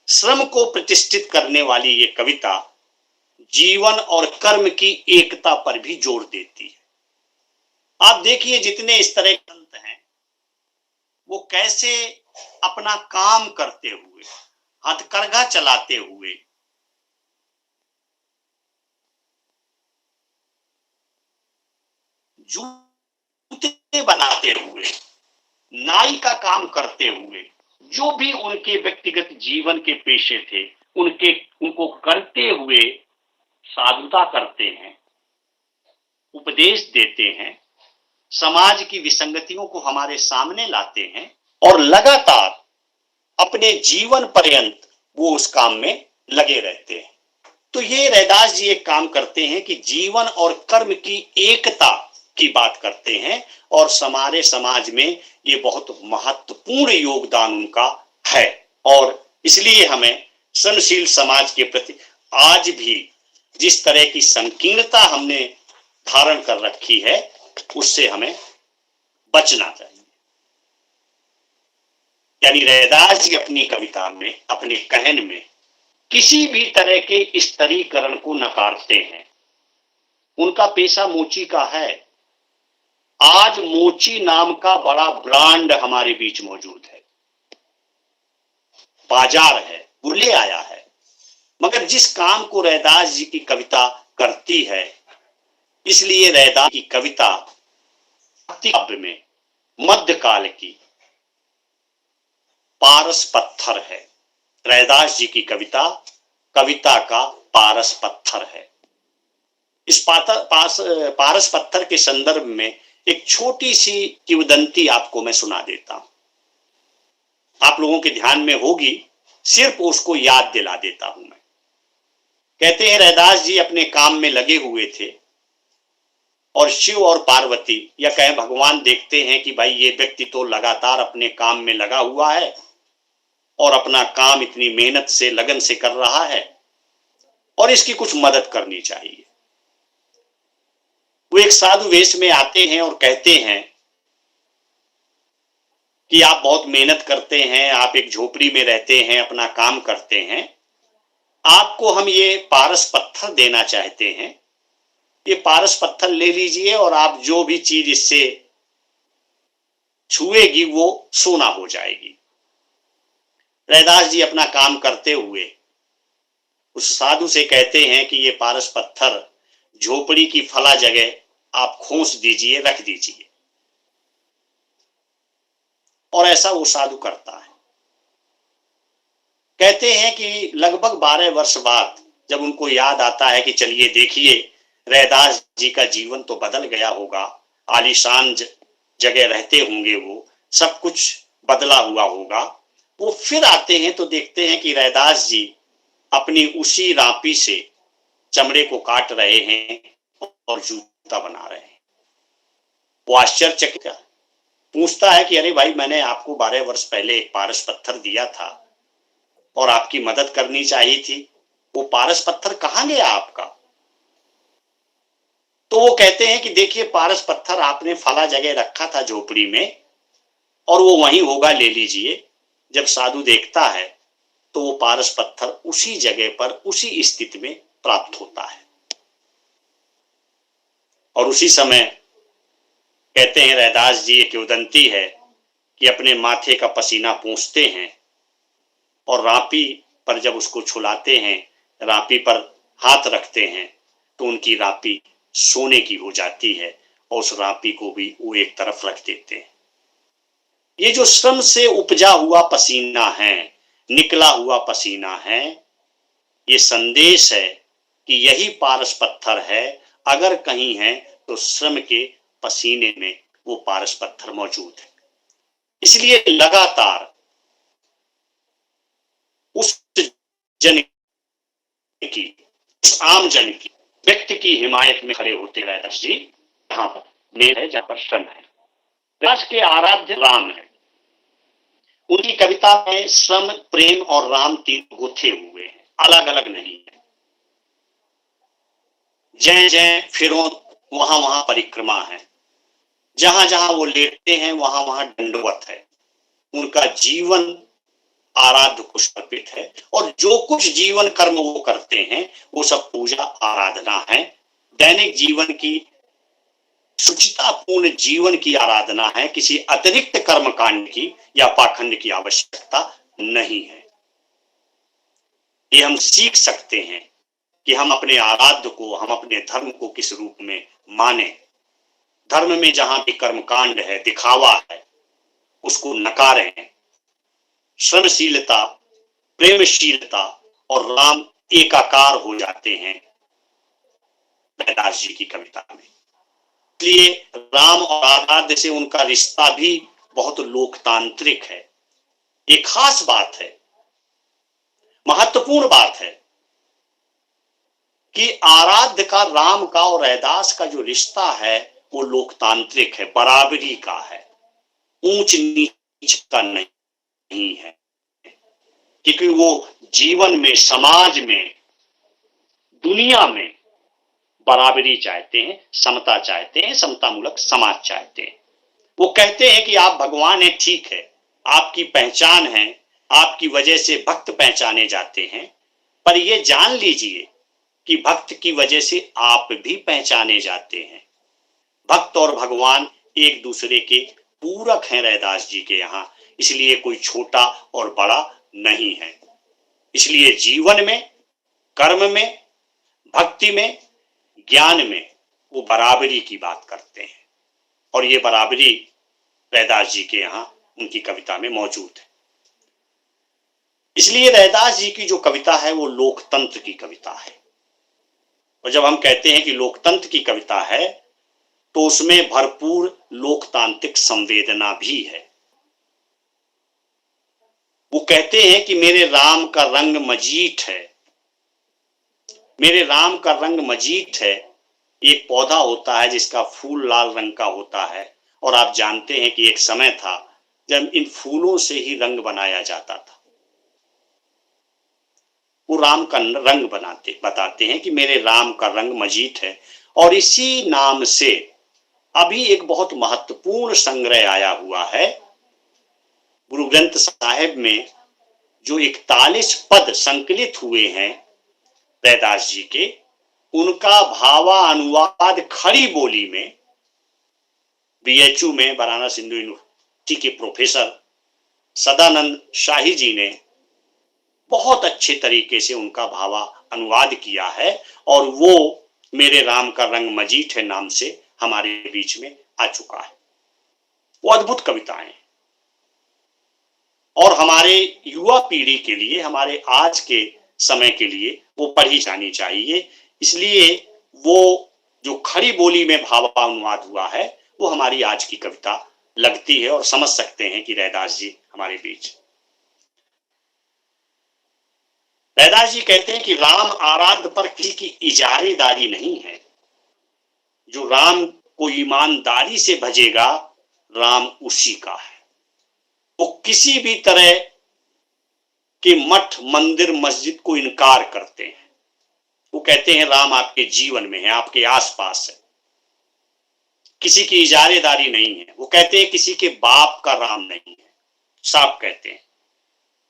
श्रम को प्रतिष्ठित करने वाली ये कविता जीवन और कर्म की एकता पर भी जोर देती है। आप देखिए, जितने इस तरह के संत हैं, वो कैसे अपना काम करते हुए, हथकरघा चलाते हुए, जूते बनाते हुए, नाई का काम करते हुए, जो भी उनके व्यक्तिगत जीवन के पेशे थे, उनको करते हुए साधुता करते हैं, उपदेश देते हैं, समाज की विसंगतियों को हमारे सामने लाते हैं, और लगातार अपने जीवन पर्यंत वो उस काम में लगे रहते हैं। तो ये रैदास जी एक काम करते हैं कि जीवन और कर्म की एकता की बात करते हैं, और हमारे समाज में ये बहुत महत्वपूर्ण योगदान उनका है। और इसलिए हमें श्रमशील समाज के प्रति आज भी जिस तरह की संकीर्णता हमने धारण कर रखी है, उससे हमें बचना चाहिए। यानी रैदास जी अपनी कविता में, अपने कहन में किसी भी तरह के स्तरीकरण को नकारते हैं। उनका पेशा मोची का है। आज मोची नाम का बड़ा ब्रांड हमारे बीच मौजूद है, बाजार है, वो ले आया है। मगर जिस काम को रैदास जी की कविता करती है, इसलिए रैदास की कविता काव्य में मध्यकाल की पारस पत्थर है। रैदास जी की कविता कविता का पारस पत्थर है। इस पारस पत्थर के संदर्भ में एक छोटी सी किंवदंती आपको मैं सुना देता हूं। आप लोगों के ध्यान में होगी, सिर्फ उसको याद दिला देता हूं मैं। कहते हैं रैदास जी अपने काम में लगे हुए थे, और शिव और पार्वती या कहें भगवान देखते हैं कि भाई ये व्यक्ति तो लगातार अपने काम में लगा हुआ है और अपना काम इतनी मेहनत से, लगन से कर रहा है, और इसकी कुछ मदद करनी चाहिए। वो एक साधु वेश में आते हैं और कहते हैं कि आप बहुत मेहनत करते हैं, आप एक झोपड़ी में रहते हैं, अपना काम करते हैं, आपको हम ये पारस पत्थर देना चाहते हैं। ये पारस पत्थर ले लीजिए, और आप जो भी चीज इससे छुएगी वो सोना हो जाएगी। रैदास जी अपना काम करते हुए उस साधु से कहते हैं कि ये पारस पत्थर झोपड़ी की फला जगह आप खोस दीजिए, रख दीजिए। और ऐसा वो साधु करता है। कहते हैं कि लगभग 12 वर्ष बाद जब उनको याद आता है कि चलिए देखिए, रैदास जी का जीवन तो बदल गया होगा, आलीशान जगह रहते होंगे, वो सब कुछ बदला हुआ होगा। वो फिर आते हैं तो देखते हैं कि रैदास जी अपनी उसी रापी से चमड़े को काट रहे हैं और जूता बना रहे हैं। वो आश्चर्यचकित पूछता है कि अरे भाई, मैंने आपको 12 वर्ष पहले एक पारस पत्थर दिया था और आपकी मदद करनी चाहिए थी, वो पारस पत्थर कहां गया आपका? तो वो कहते हैं कि देखिए, पारस पत्थर आपने फला जगह रखा था झोपड़ी में, और वो वहीं होगा, ले लीजिए। जब साधु देखता है तो वो पारस पत्थर उसी जगह पर उसी स्थिति में प्राप्त होता है। और उसी समय कहते हैं रैदास जी, एक उदंती है कि अपने माथे का पसीना पोंछते हैं और रापी पर जब उसको छुलाते हैं, रापी पर हाथ रखते हैं तो उनकी रापी सोने की हो जाती है और उस रापी को भी वो एक तरफ रख देते हैं। ये जो श्रम से उपजा हुआ पसीना है, निकला हुआ पसीना है, ये संदेश है कि यही पारस पत्थर है। अगर कहीं है तो श्रम के पसीने में वो पारस पत्थर मौजूद है। इसलिए लगातार उस जन की, उस आम जन की, व्यक्ति की हिमायत में खड़े होते रैदास जी। यहाँ पर मेल है जहां पर श्रम है। रैदास के आराध्य राम है। उनकी कविता में श्रम, प्रेम और राम तीन गुथे हुए हैं, अलग अलग नहीं है। जय जय फिरो वहां वहां परिक्रमा है, जहां जहां वो लेटते हैं वहां वहां दंडवत है। उनका जीवन आराध्य को समर्पित है और जो कुछ जीवन कर्म वो करते हैं वो सब पूजा आराधना है। दैनिक जीवन की शुचितापूर्ण जीवन की आराधना है। किसी अतिरिक्त कर्मकांड की या पाखंड की आवश्यकता नहीं है। ये हम सीख सकते हैं कि हम अपने आराध्य को, हम अपने धर्म को किस रूप में माने। धर्म में जहां भी कर्मकांड है, दिखावा है, उसको नकारें। श्रमशीलता, प्रेमशीलता और राम एकाकार हो जाते हैं रैदास जी की कविता में। इसलिए राम और आराध्य से उनका रिश्ता भी बहुत लोकतांत्रिक है। एक खास बात है, महत्वपूर्ण बात है कि आराध्य का, राम का और रैदास का जो रिश्ता है वो लोकतांत्रिक है, बराबरी का है, ऊंच नीच का नहीं है। क्योंकि वो जीवन में, समाज में, दुनिया में बराबरी चाहते हैं, समता चाहते हैं, समतामूलक समाज चाहते हैं। वो कहते हैं कि आप भगवान हैं, ठीक है, आपकी पहचान है, आपकी वजह से भक्त पहचाने जाते हैं, पर ये जान लीजिए कि भक्त की वजह से आप भी पहचाने जाते हैं। भक्त और भगवान एक दूसरे के पूरक हैं रैदास जी के यहाँ, इसलिए कोई छोटा और बड़ा नहीं है। इसलिए जीवन में, कर्म में, भक्ति में, ज्ञान में वो बराबरी की बात करते हैं और ये बराबरी रैदास जी के यहाँ उनकी कविता में मौजूद है। इसलिए रैदास जी की जो कविता है वो लोकतंत्र की कविता है। और जब हम कहते हैं कि लोकतंत्र की कविता है तो उसमें भरपूर लोकतांत्रिक संवेदना भी है। वो कहते हैं कि मेरे राम का रंग मजीठ है, मेरे राम का रंग मजीठ है। एक पौधा होता है जिसका फूल लाल रंग का होता है और आप जानते हैं कि एक समय था जब इन फूलों से ही रंग बनाया जाता था। वो राम का रंग बताते हैं कि मेरे राम का रंग मजीठ है। और इसी नाम से अभी एक बहुत महत्वपूर्ण संग्रह आया हुआ है गुरु ग्रंथ साहिब में, जो 41 पद संकलित हुए हैं रैदास जी के, उनका भावानुवाद खड़ी बोली में BHU में बनारस हिंदू यूनिवर्सिटी के प्रोफेसर सदानंद शाही जी ने बहुत अच्छे तरीके से उनका भावा अनुवाद किया है और वो मेरे राम का रंग मजीठ है नाम से हमारे बीच में आ चुका है। वो अद्भुत कविताएं हैं और हमारे युवा पीढ़ी के लिए, हमारे आज के समय के लिए वो पढ़ी जानी चाहिए। इसलिए वो जो खड़ी बोली में भावानुवाद हुआ है वो हमारी आज की कविता लगती है और समझ सकते हैं कि रैदास जी हमारे बीच। रैदास जी कहते हैं कि राम आराध्य पर किसी की इजारेदारी नहीं है, जो राम को ईमानदारी से भजेगा राम उसी का है। वो किसी भी तरह के मठ मंदिर मस्जिद को इनकार करते हैं। वो कहते हैं राम आपके जीवन में है, आपके आसपास है, किसी की इजारेदारी नहीं है। वो कहते हैं किसी के बाप का राम नहीं है, साफ कहते हैं।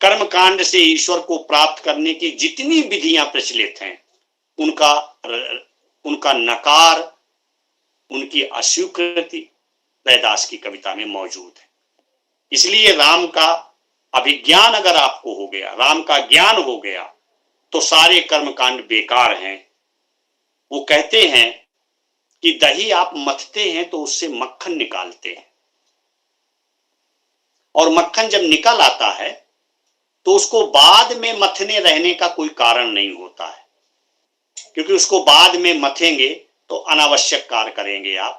कर्म कांड से ईश्वर को प्राप्त करने की जितनी विधियां प्रचलित हैं उनका नकार, उनकी अस्वीकृति रैदास की कविता में मौजूद है। इसलिए राम का अभिज्ञान अगर आपको हो गया, राम का ज्ञान हो गया, तो सारे कर्मकांड बेकार हैं। वो कहते हैं कि दही आप मथते हैं तो उससे मक्खन निकालते हैं, और मक्खन जब निकल आता है तो उसको बाद में मथने रहने का कोई कारण नहीं होता है, क्योंकि उसको बाद में मथेंगे तो अनावश्यक कार्य करेंगे आप।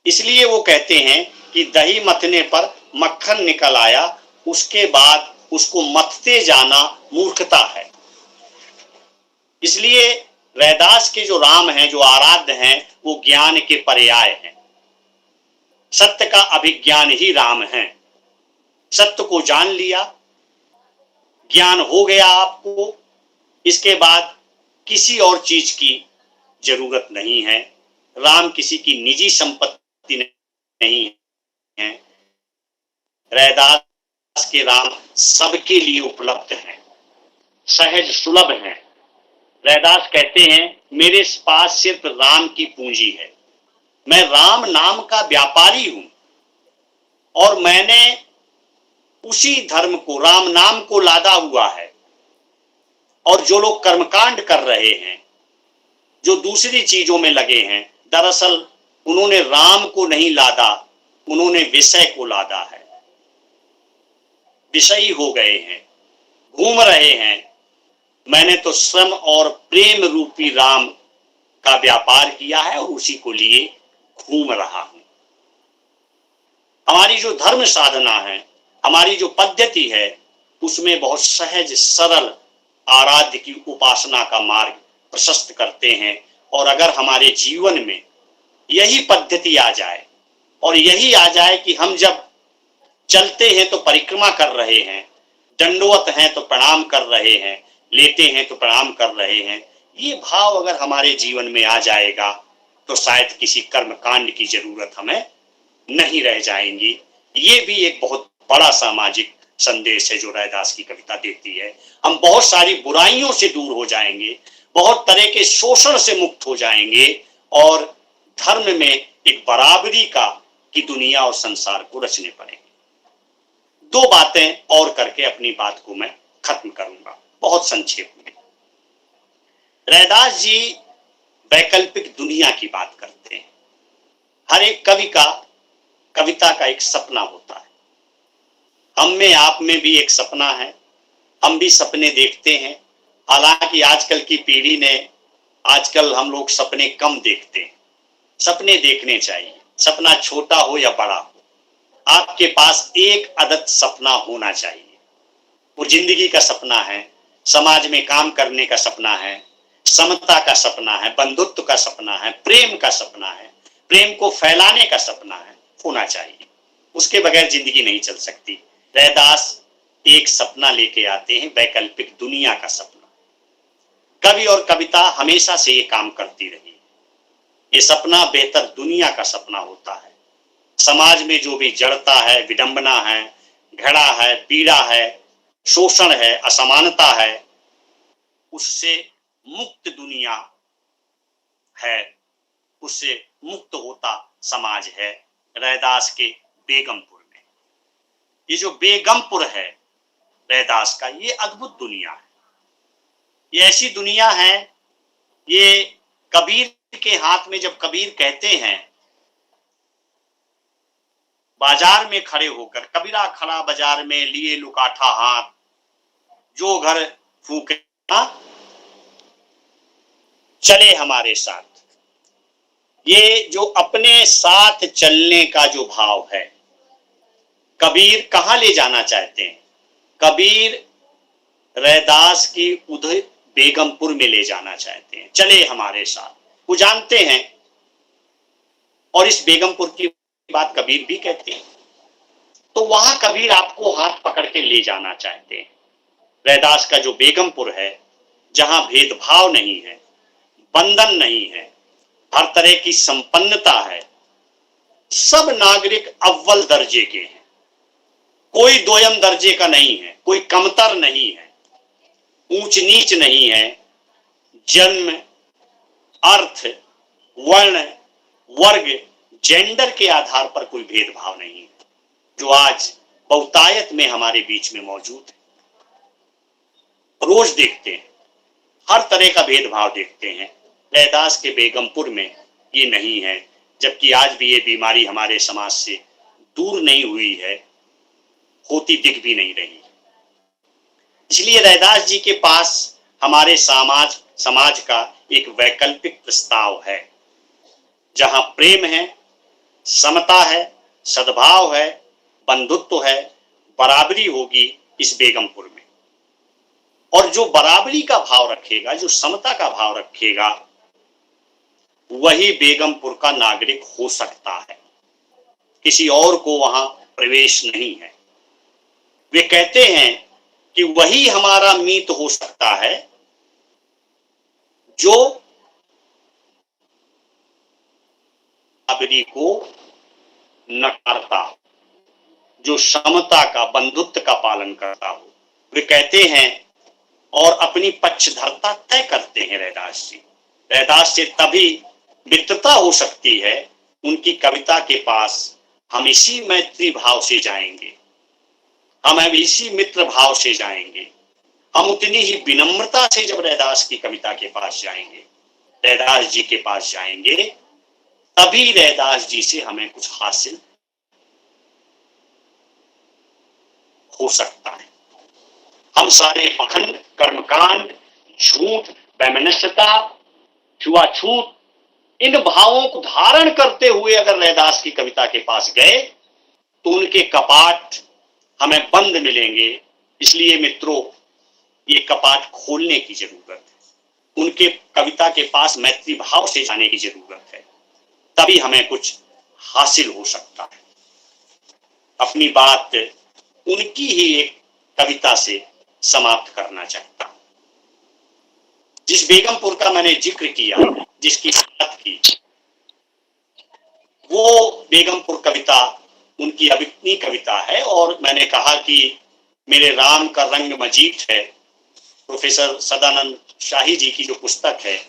इसलिए वो कहते हैं कि दही मथने पर मक्खन निकल आया, उसके बाद उसको मथते जाना मूर्खता है। इसलिए रैदास के जो राम हैं, जो आराध्य हैं, वो ज्ञान के पर्याय हैं। सत्य का अभिज्ञान ही राम है। सत्य को जान लिया, ज्ञान हो गया आपको, इसके बाद किसी और चीज की जरूरत नहीं है। राम किसी की निजी संपत्ति नहीं है। रैदास के राम सबके लिए उपलब्ध हैं, सहज सुलभ हैं। रैदास कहते हैं मेरे पास सिर्फ राम की पूंजी है, मैं राम नाम का व्यापारी हूं और मैंने उसी धर्म को, राम नाम को लादा हुआ है। और जो लोग कर्मकांड कर रहे हैं, जो दूसरी चीजों में लगे हैं, दरअसल उन्होंने राम को नहीं लादा, उन्होंने विषय को लादा है। विषयी हो गए हैं, घूम रहे हैं। मैंने तो श्रम और प्रेम रूपी राम का व्यापार किया है और उसी को लिए घूम रहा हूं। हमारी जो धर्म साधना है, हमारी जो पद्धति है, उसमें बहुत सहज सरल आराध्य की उपासना का मार्ग प्रशस्त करते हैं। और अगर हमारे जीवन में यही पद्धति आ जाए और यही आ जाए कि हम जब चलते हैं तो परिक्रमा कर रहे हैं, दंडवत हैं तो प्रणाम कर रहे हैं, लेते हैं तो प्रणाम कर रहे हैं, ये भाव अगर हमारे जीवन में आ जाएगा तो शायद किसी कर्म कांड की जरूरत हमें नहीं रह जाएंगी। ये भी एक बहुत बड़ा सामाजिक संदेश है जो रैदास की कविता देती है। हम बहुत सारी बुराइयों से दूर हो जाएंगे, बहुत तरह के शोषण से मुक्त हो जाएंगे और धर्म में एक बराबरी की दुनिया और संसार को रचने पड़ेंगे। दो बातें और करके अपनी बात को मैं खत्म करूंगा बहुत संक्षेप में। रैदास जी वैकल्पिक दुनिया की बात करते हैं। हर एक कवि का, कविता का एक सपना होता है। हम में, आप में भी एक सपना है, हम भी सपने देखते हैं। हालांकि आजकल की पीढ़ी ने, आजकल हम लोग सपने कम देखते हैं। सपने देखने चाहिए, सपना छोटा हो या बड़ा हो, आपके पास एक अदद सपना होना चाहिए। वो जिंदगी का सपना है, समाज में काम करने का सपना है, समता का सपना है, बंधुत्व का सपना है, प्रेम का सपना है, प्रेम को फैलाने का सपना है, होना चाहिए। उसके बगैर जिंदगी नहीं चल सकती। रैदास एक सपना लेके आते हैं, वैकल्पिक दुनिया का सपना। कवि और कविता हमेशा से ये काम करती रही। ये सपना बेहतर दुनिया का सपना होता है। समाज में जो भी जड़ता है, विडंबना है, घड़ा है, पीड़ा है, शोषण है, असमानता है, उससे मुक्त दुनिया है, उससे मुक्त होता समाज है। रैदास के बेगमपुर में, ये जो बेगमपुर है, रैदास का, ये अद्भुत दुनिया है। ये ऐसी दुनिया है, ये कबीर के हाथ में, जब कबीर कहते हैं बाजार में खड़े होकर, कबीरा खड़ा बाजार में लिए लुकाठा हाथ, जो घर फूके चले हमारे साथ। ये जो अपने साथ चलने का जो भाव है, कबीर कहाँ ले जाना चाहते हैं? कबीर रैदास की उधर बेगमपुर में ले जाना चाहते हैं, चले हमारे साथ। वो जानते हैं, और इस बेगमपुर की बात कबीर भी कहते हैं। तो वहां कबीर आपको हाथ पकड़ के ले जाना चाहते हैं। रैदास का जो बेगमपुर है, जहां भेदभाव नहीं है, बंधन नहीं है, हर तरह की संपन्नता है, सब नागरिक अव्वल दर्जे के हैं, कोई दोयम दर्जे का नहीं है, कोई कमतर नहीं है, ऊंच नीच नहीं है, जन्म, अर्थ, वर्ण, वर्ग, जेंडर के आधार पर कोई भेदभाव नहीं है, जो आज बहुतायत में हमारे बीच में मौजूद है। रोज देखते हैं, हर तरह का भेदभाव देखते हैं। रैदास के बेगमपुर में ये नहीं है, जबकि आज भी ये बीमारी हमारे समाज से दूर नहीं हुई है, होती दिख भी नहीं रही। इसलिए रैदास जी के पास हमारे समाज का एक वैकल्पिक प्रस्ताव है, जहां प्रेम है, समता है, सद्भाव है, बंधुत्व है, बराबरी होगी इस बेगमपुर में। और जो बराबरी का भाव रखेगा, जो समता का भाव रखेगा, वही बेगमपुर का नागरिक हो सकता है। किसी और को वहां प्रवेश नहीं है। वे कहते हैं कि वही हमारा मीत हो सकता है जो बराबरी को नकारता हो, जो समता का, बंधुत्व का पालन करता हो। वे कहते हैं और अपनी पक्षधरता तय करते हैं रैदास जी। रैदास से तभी मित्रता हो सकती है, उनकी कविता के पास हम इसी मैत्री भाव से जाएंगे, हम इसी मित्र भाव से जाएंगे, हम उतनी ही विनम्रता से जब रैदास की कविता के पास जाएंगे, रैदास जी के पास जाएंगे, तभी रैदास जी से हमें कुछ हासिल हो सकता है। हम सारे पाखंड, कर्मकांड, झूठ, वैमनस्यता, छुआछूत, इन भावों को धारण करते हुए अगर रैदास की कविता के पास गए तो उनके कपाट हमें बंद मिलेंगे। इसलिए मित्रों, ये कपाट खोलने की जरूरत है, उनके कविता के पास मैत्री भाव से जाने की जरूरत है, तभी हमें कुछ हासिल हो सकता है। अपनी बात उनकी ही एक कविता से समाप्त करना चाहता हूं। जिस बेगमपुर का मैंने जिक्र किया, जिसकी बात की, वो बेगमपुर कविता उनकी अभिज्ञ कविता है। और मैंने कहा कि मेरे राम का रंग मजीद है, प्रोफेसर सदानंद शाही जी की जो पुस्तक है,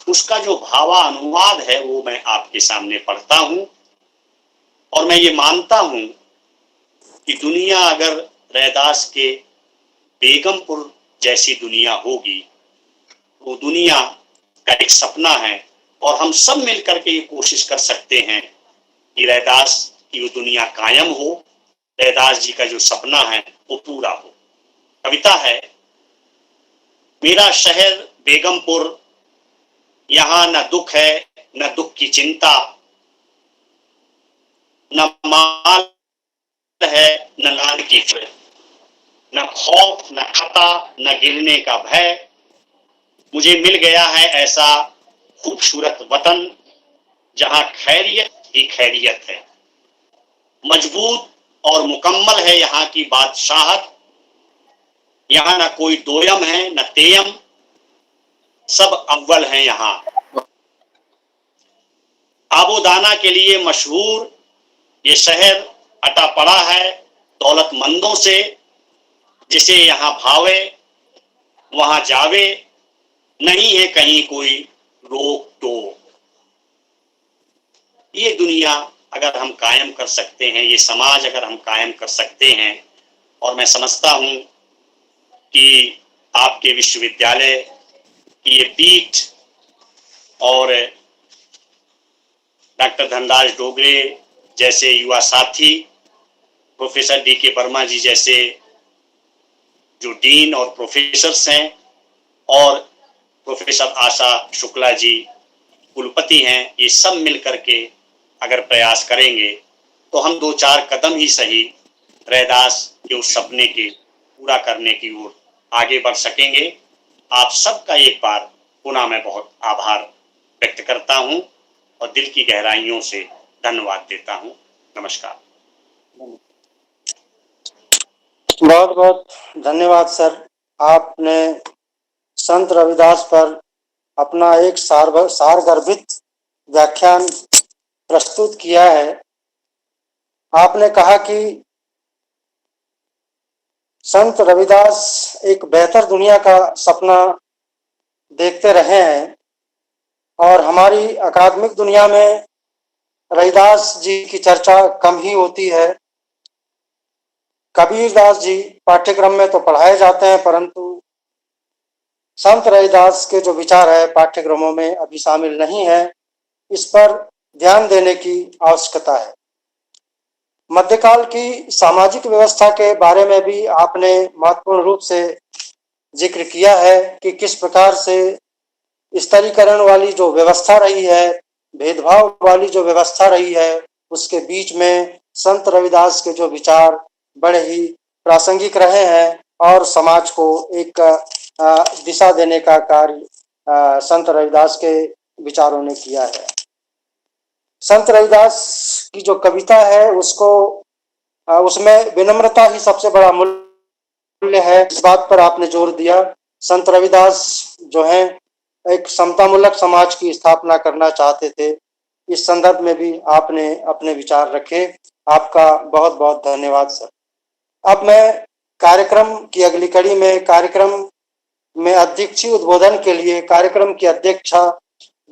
उसका जो भावानुवाद है वो मैं आपके सामने पढ़ता हूं। और मैं ये मानता हूं कि दुनिया अगर रैदास के बेगमपुर जैसी दुनिया होगी, वो दुनिया का एक सपना है, और हम सब मिलकर के ये कोशिश कर सकते हैं कि रैदास की वो दुनिया कायम हो, रैदास जी का जो सपना है वो पूरा हो। कविता है, मेरा शहर बेगमपुर, यहाँ न दुख है न दुख की चिंता, न माल है न लान की फिक्र, न खौफ न खता न गिरने का भय। मुझे मिल गया है ऐसा खूबसूरत वतन, जहां खैरियत ही खैरियत है। मजबूत और मुकम्मल है यहाँ की बादशाहत, यहाँ न कोई दोयम है न तेयम, सब अव्वल हैं यहाँ। आबोदाना के लिए मशहूर ये शहर अटा पड़ा है दौलतमंदों से, जिसे यहाँ भावे वहां जावे, नहीं है कहीं कोई रोक टोक। ये दुनिया अगर हम कायम कर सकते हैं, ये समाज अगर हम कायम कर सकते हैं, और मैं समझता हूं कि आपके विश्वविद्यालय की ये पीठ और डॉक्टर धनराज डोगरे जैसे युवा साथी, प्रोफेसर डी.के. वर्मा जी जैसे जो डीन और प्रोफेसर्स हैं, और प्रोफेसर आशा शुक्ला जी कुलपति हैं, ये सब मिलकर के अगर प्रयास करेंगे तो हम 2-4 कदम ही सही रैदास के उस सपने के पूरा करने की ओर आगे बढ़ सकेंगे। आप सबका एक बार पुनः मैं बहुत आभार व्यक्त करता हूं और दिल की गहराइयों से धन्यवाद देता हूं। नमस्कार। बहुत बहुत धन्यवाद सर। आपने संत रविदास पर अपना एक सारगर्भित व्याख्यान प्रस्तुत किया है। आपने कहा कि संत रविदास एक बेहतर दुनिया का सपना देखते रहे हैं और हमारी अकादमिक दुनिया में रविदास जी की चर्चा कम ही होती है। कबीरदास जी पाठ्यक्रम में तो पढ़ाए जाते हैं, परंतु संत रविदास के जो विचार है पाठ्यक्रमों में अभी शामिल नहीं है। इस पर ध्यान देने की आवश्यकता है। मध्यकाल की सामाजिक व्यवस्था के बारे में भी आपने महत्वपूर्ण रूप से जिक्र किया है कि किस प्रकार से स्तरीकरण वाली जो व्यवस्था रही है, भेदभाव वाली जो व्यवस्था रही है, उसके बीच में संत रविदास के जो विचार बड़े ही प्रासंगिक रहे हैं और समाज को एक दिशा देने का कार्य संत रविदास के विचारों ने किया है। संत रविदास की जो कविता है उसको उसमें विनम्रता ही सबसे बड़ा मूल्य है। इस बात पर आपने जोर दिया। संत रविदास जो है एक समतामूलक समाज की स्थापना करना चाहते थे। इस संदर्भ में भी आपने अपने विचार रखे। आपका बहुत बहुत धन्यवाद सर। अब मैं कार्यक्रम की अगली कड़ी में कार्यक्रम में अध्यक्षीय उद्बोधन के लिए कार्यक्रम की अध्यक्षा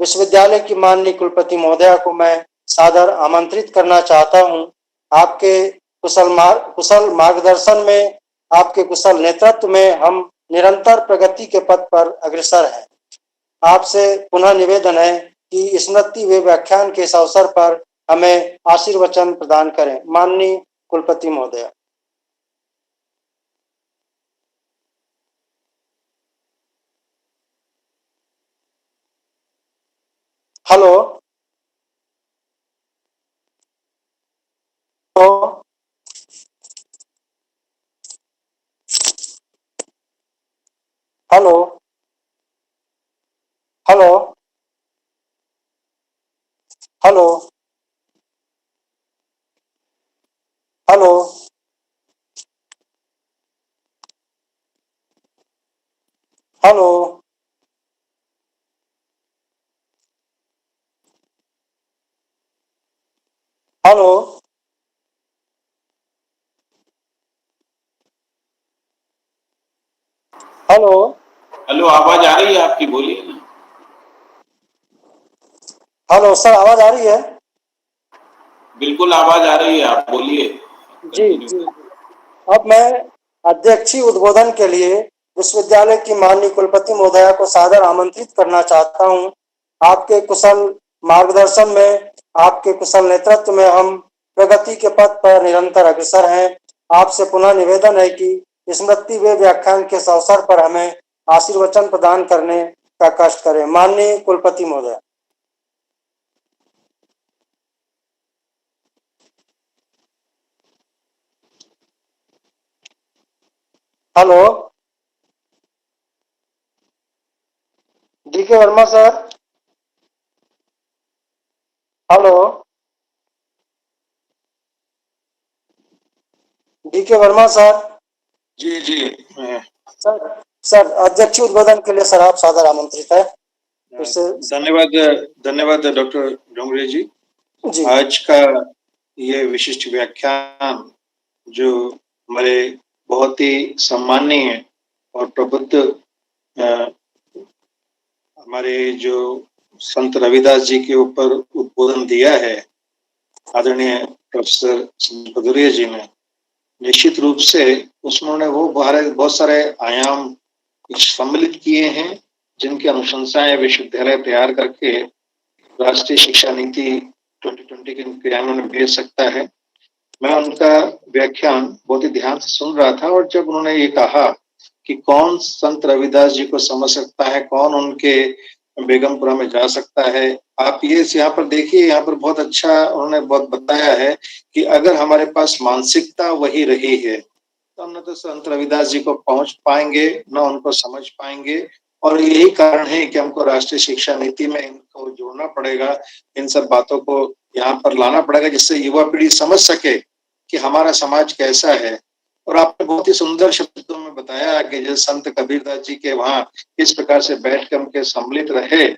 विश्वविद्यालय की माननीय कुलपति महोदया को मैं सादर आमंत्रित करना चाहता हूं। आपके कुशल मार्गदर्शन में, आपके कुशल नेतृत्व में हम निरंतर प्रगति के पथ पर अग्रसर हैं। आपसे पुनः निवेदन है कि स्मृति व व्याख्यान के इस अवसर पर हमें आशीर्वचन प्रदान करें। माननीय कुलपति महोदया। Hello hello hello hello hello hello hello hello hello, आवाज आ रही है आपकी? बोलिए ना। हेलो सर, आवाज आ रही है? बिल्कुल आवाज आ रही है, आप बोलिए। जी जी। अब मैं अध्यक्षीय उद्बोधन के लिए विश्वविद्यालय की माननीय कुलपति महोदया को सादर आमंत्रित करना चाहता हूं। आपके कुशल मार्गदर्शन में, आपके कुशल नेतृत्व में हम प्रगति के पथ पर निरंतर अग्रसर हैं। आपसे पुनः निवेदन है कि स्मृति व व्याख्यान के इस अवसर पर हमें आशीर्वचन प्रदान करने का कष्ट करें। माननीय कुलपति महोदया। Hello D K. Verma sir. Hello D K. Verma sir. जी जी। सर अध्यक्ष उद्बोधन के लिए सर आप सादर आमंत्रित है। धन्यवाद धन्यवाद डॉक्टर डोंगरे जी। आज का ये विशिष्ट व्याख्यान जो हमारे बहुत ही सम्माननीय और प्रबुद्ध हमारे जो संत रविदास जी के ऊपर उद्बोधन दिया है आदरणीय प्रोफेसर भदौरिया जी ने, निश्चित रूप से उसमें वो बहुत सारे आयाम सम्मिलित किए हैं, जिनकी अनुशंसाएं विश्वविद्यालय तैयार करके राष्ट्रीय शिक्षा नीति 2020 के क्रियान्वयन में भेज सकता है। मैं उनका व्याख्यान बहुत ही ध्यान से सुन रहा था, और जब उन्होंने ये कहा कि कौन संत रविदास जी को समझ सकता है, कौन उनके बेगमपुरा में जा सकता है, आप ये यहाँ पर देखिए, यहाँ पर बहुत अच्छा उन्होंने बहुत बताया है कि अगर हमारे पास मानसिकता वही रही है तो हम न तो संत रविदास जी को पहुंच पाएंगे, न उनको समझ पाएंगे। और यही कारण है कि हमको राष्ट्रीय शिक्षा नीति में इनको जोड़ना पड़ेगा, इन सब बातों को यहाँ पर लाना पड़ेगा, जिससे युवा पीढ़ी समझ सके कि हमारा समाज कैसा है। और आपने बहुत ही सुंदर शब्दों में बताया कि जैसे संत कबीरदास जी के वहाँ किस प्रकार से बैठ के उनके सम्मिलित रहे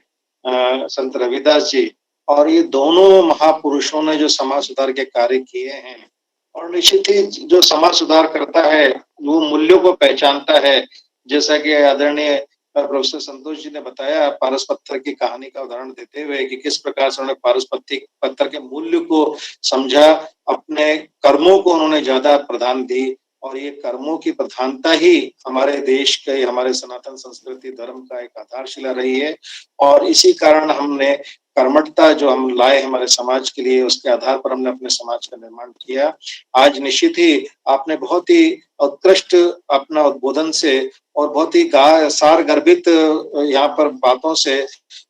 संत रविदास जी, और ये दोनों महापुरुषों ने जो समाज सुधार के कार्य किए हैं, और निश्चित ही जो समाज सुधार करता है वो मूल्यों को पहचानता है। जैसा कि आदरणीय प्रोफेसर संतोष जी ने बताया पारस पत्थर की कहानी का उदाहरण देते हुए कि किस प्रकार से उन्होंने पारस पत्थर के मूल्य को समझा, अपने कर्मों को उन्होंने ज्यादा प्रधान दी, और ये कर्मों की प्रधानता ही हमारे देश के, हमारे सनातन संस्कृति धर्म का एक आधारशिला रही है। और इसी कारण हमने कर्मठता जो हम लाए हमारे समाज के लिए, उसके आधार पर हमने अपने समाज का निर्माण किया। आज निश्चित ही आपने बहुत ही उत्कृष्ट अपना उद्बोधन से और बहुत ही सार गर्भित यहाँ पर बातों से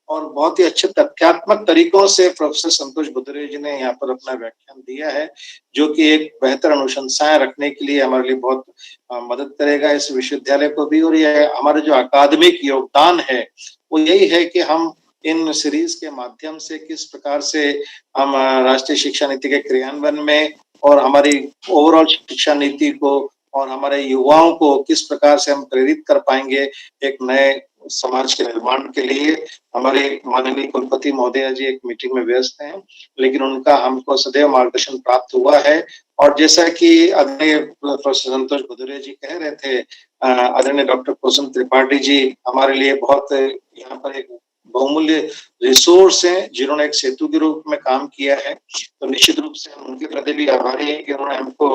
और बहुत ही अच्छे तथ्यात्मक तरीकों से प्रोफेसर संतोष बुधरे जी ने यहाँ पर अपना व्याख्यान दिया है, जो कि एक बेहतर अनुशंसाएं रखने के लिए हमारे लिए बहुत मदद करेगा इस विश्वविद्यालय को भी। और ये हमारे जो अकादमिक योगदान है वो यही है कि हम इन सीरीज के माध्यम से किस प्रकार से हम राष्ट्रीय शिक्षा नीति के क्रियान्वयन में और हमारी ओवरऑल शिक्षा नीति को और हमारे युवाओं को किस प्रकार से हम प्रेरित कर पाएंगे एक नए समाज के निर्माण के लिए। हमारे माननीय कुलपति महोदय जी एक मीटिंग में व्यस्त हैं, लेकिन उनका हमको सदैव मार्गदर्शन प्राप्त हुआ है। और जैसा कि आदरणीय प्रोफेसर संतोष बुधरे जी कह रहे थे, आदरणीय डॉक्टर कुसुम त्रिपाठी जी हमारे लिए बहुत यहाँ पर एक बहुमूल्य रिसोर्स हैं, जिन्होंने एक सेतु के रूप में काम किया है। तो निश्चित रूप से हम उनके प्रति भी आभारी हैं कि उन्होंने हमको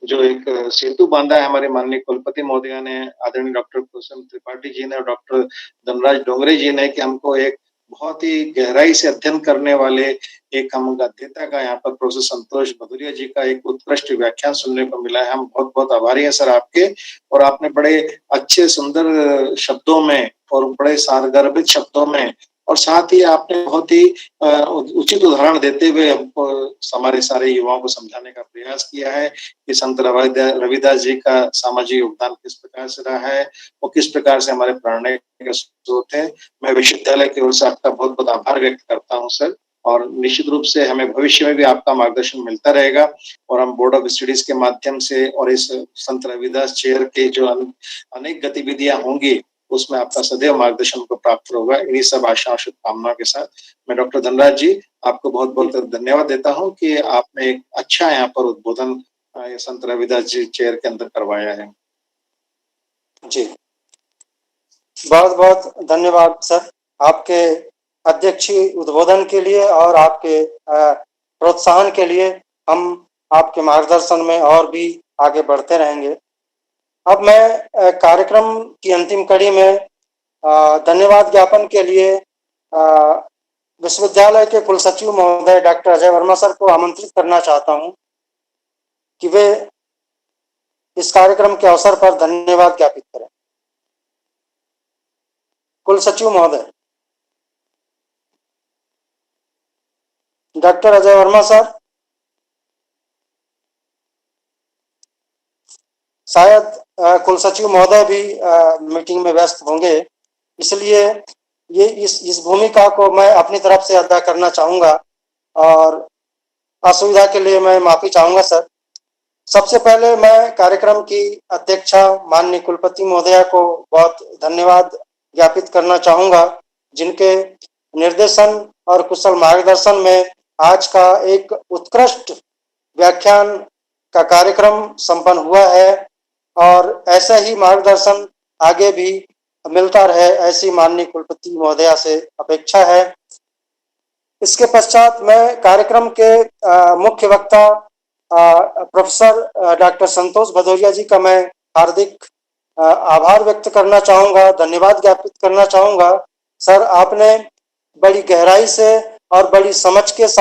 जो एक सेतु बांधा है हमारे माननीय कुलपति महोदय ने, आदरणीय डॉक्टर कुसुम त्रिपाठी जी ने और डॉक्टर धनराज डोंगरे जी ने, कि हमको एक बहुत ही गहराई से अध्ययन करने वाले एक हम अध्येता का यहाँ पर प्रोफेसर संतोष भदौरिया जी का एक उत्कृष्ट व्याख्यान सुनने को मिला है। हम बहुत बहुत आभारी हैं सर आपके, और आपने बड़े अच्छे सुंदर शब्दों में और बड़े सारगर्भित शब्दों में और साथ ही आपने बहुत ही उचित उदाहरण देते हुए हमको हमारे सारे युवाओं को समझाने का प्रयास किया है कि संत रविदास जी का सामाजिक योगदान किस प्रकार से रहा है, वो किस प्रकार से हमारे प्रेरणा का स्रोत है। मैं विश्वविद्यालय की ओर से आपका बहुत बहुत आभार व्यक्त करता हूँ सर, और निश्चित रूप से हमें भविष्य में भी आपका मार्गदर्शन मिलता रहेगा, और हम बोर्ड ऑफ स्टडीज के माध्यम से और इस संत रविदास चेयर के जो अनेक गतिविधियां होंगी उसमें आपका सदैव मार्गदर्शन को प्राप्त होगा। इन्हीं सब आशा और शुभकामनाओं के साथ मैं डॉक्टर धनराज जी आपको बहुत बहुत धन्यवाद देता हूं कि आपने एक अच्छा यहाँ पर उद्बोधन संत रविदास जी चेयर के अंदर करवाया है। जी बहुत बहुत धन्यवाद सर आपके अध्यक्षीय उद्बोधन के लिए और आपके प्रोत्साहन के लिए। हम आपके मार्गदर्शन में और भी आगे बढ़ते रहेंगे। अब मैं कार्यक्रम की अंतिम कड़ी में धन्यवाद ज्ञापन के लिए विश्वविद्यालय के कुलसचिव महोदय डॉक्टर अजय वर्मा सर को आमंत्रित करना चाहता हूं कि वे इस कार्यक्रम के अवसर पर धन्यवाद ज्ञापित करें। कुलसचिव महोदय डॉक्टर अजय वर्मा सर, शायद कुलसचिव महोदय भी मीटिंग में व्यस्त होंगे, इसलिए ये इस भूमिका को मैं अपनी तरफ से अदा करना चाहूंगा और असुविधा के लिए मैं माफी चाहूंगा सर। सबसे पहले मैं कार्यक्रम की अध्यक्षा माननीय कुलपति महोदया को बहुत धन्यवाद ज्ञापित करना चाहूंगा, जिनके निर्देशन और कुशल मार्गदर्शन में आज का एक उत्कृष्ट व्याख्यान का कार्यक्रम संपन्न हुआ है, और ऐसा ही मार्गदर्शन आगे भी मिलता रहे, ऐसी माननीय कुलपति महोदया से अपेक्षा है। इसके पश्चात मैं कार्यक्रम के मुख्य वक्ता प्रोफेसर डॉक्टर संतोष भदौरिया जी का मैं हार्दिक आभार व्यक्त करना चाहूंगा, धन्यवाद ज्ञापित करना चाहूंगा। सर, आपने बड़ी गहराई से और बड़ी समझ के